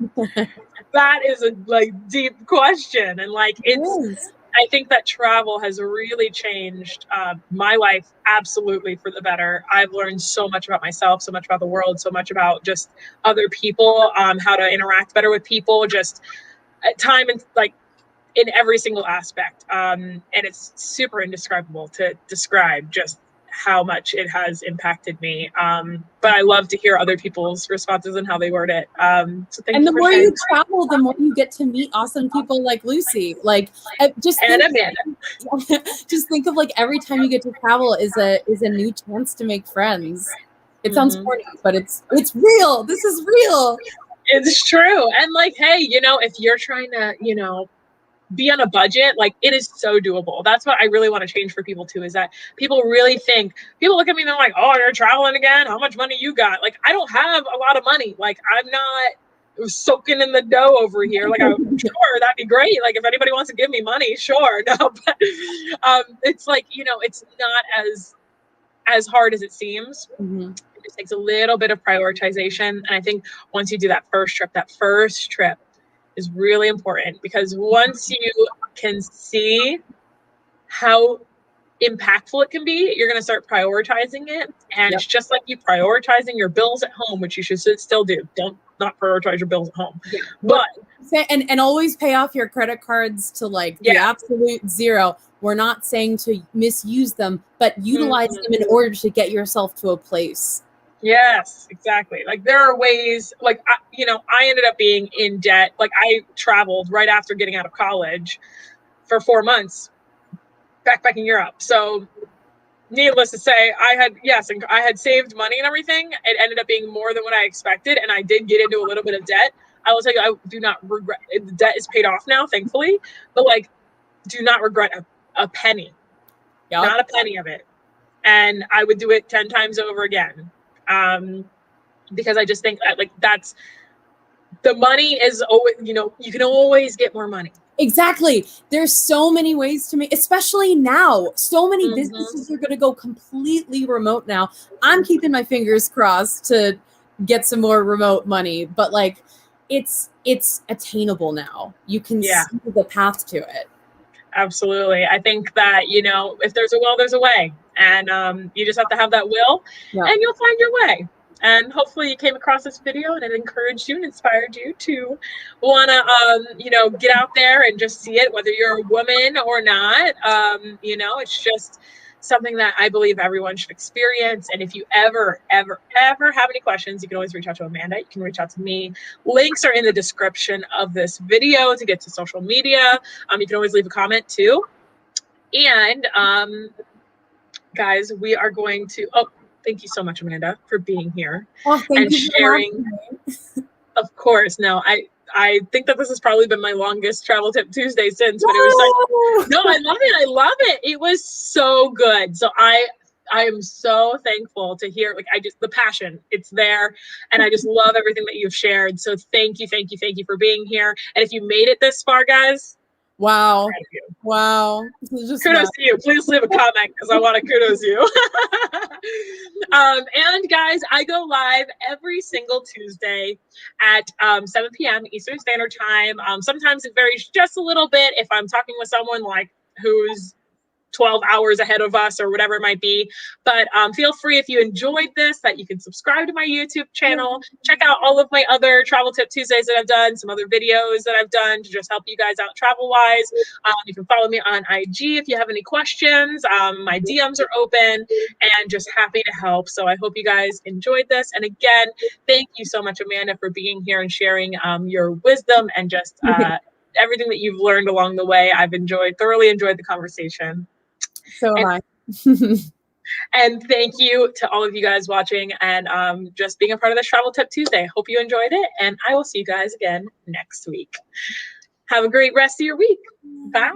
that is a like deep question. And like it's, I think that travel has really changed my life absolutely for the better. I've learned so much about myself, so much about the world, so much about just other people, how to interact better with people, just at time and like in every single aspect. And it's super indescribable to describe just how much it has impacted me. But I love to hear other people's responses and how they word it. So thank you. And the for more sharing. you travel, the more you get to meet awesome people like Lucy. Like just and think, Amanda. just think of like every time you get to travel is a new chance to make friends. It sounds corny, but it's real. This is real. It's true. And like, hey, you know, if you're trying to, you know, be on a budget, like it is so doable. That's what I really want to change for people too, is that people really think, people look at me and they're like, oh, you're traveling again? How much money you got? Like, I don't have a lot of money. Like, I'm not soaking in the dough over here. Like, I'm sure that'd be great. Like, if anybody wants to give me money, sure. No, but it's like, you know, it's not as hard as it seems. It just takes a little bit of prioritization. And I think once you do that first trip is really important, because once you can see how impactful it can be, you're going to start prioritizing it. And it's just like you prioritizing your bills at home, which you should still do. Don't not prioritize your bills at home. But and always pay off your credit cards to like the absolute zero. We're not saying to misuse them, but utilize them in order to get yourself to a place. Yes, exactly. Like there are ways, like, you know, I ended up being in debt. Like I traveled right after getting out of college for 4 months, backpacking Europe. So needless to say, I had saved money and everything. It ended up being more than what I expected. And I did get into a little bit of debt. I will tell you, I do not regret it. The debt is paid off now, thankfully, but like, do not regret a penny, not a penny of it. And I would do it 10 times over again. Because I just think that like that's the money is always, you know, you can always get more money. Exactly. There's so many ways to make, especially now. So many businesses are going to go completely remote now. I'm keeping my fingers crossed to get some more remote money, but like it's attainable now. You can see the path to it. Absolutely. I think that, you know, if there's a will, there's a way. And you just have to have that will and you'll find your way. And hopefully you came across this video and it encouraged you and inspired you to want to, you know, get out there and just see it, whether you're a woman or not. You know, it's just something that I believe everyone should experience. And if you ever have any questions, you can always reach out to Amanda. You can reach out to me. Links are in the description of this video to get to social media. You can always leave a comment too. And guys, we are going to, thank you so much, Amanda, for being here and sharing. Of course. No, I think that this has probably been my longest Travel Tip Tuesday since, but it was no, I love it. I love it. It was so good. So I am so thankful to hear, like, the passion, it's there. And I just love everything that you've shared. So thank you for being here. And if you made it this far, guys, wow. Wow. Kudos to you. Please leave a comment because I want to kudos you. And guys, I go live every single Tuesday at 7 p.m. Eastern Standard Time. Sometimes it varies just a little bit if I'm talking with someone like who's 12 hours ahead of us or whatever it might be. But feel free, if you enjoyed this, that you can subscribe to my YouTube channel. Check out all of my other Travel Tip Tuesdays that I've done, some other videos that I've done to just help you guys out travel-wise. You can follow me on IG if you have any questions. My DMs are open, and just happy to help. So I hope you guys enjoyed this. And again, thank you so much, Amanda, for being here and sharing your wisdom and just everything that you've learned along the way. I've thoroughly enjoyed the conversation. So am I. And thank you to all of you guys watching and just being a part of this Travel Tip Tuesday. Hope you enjoyed it, and I will see you guys again next week. Have a great rest of your week. Bye.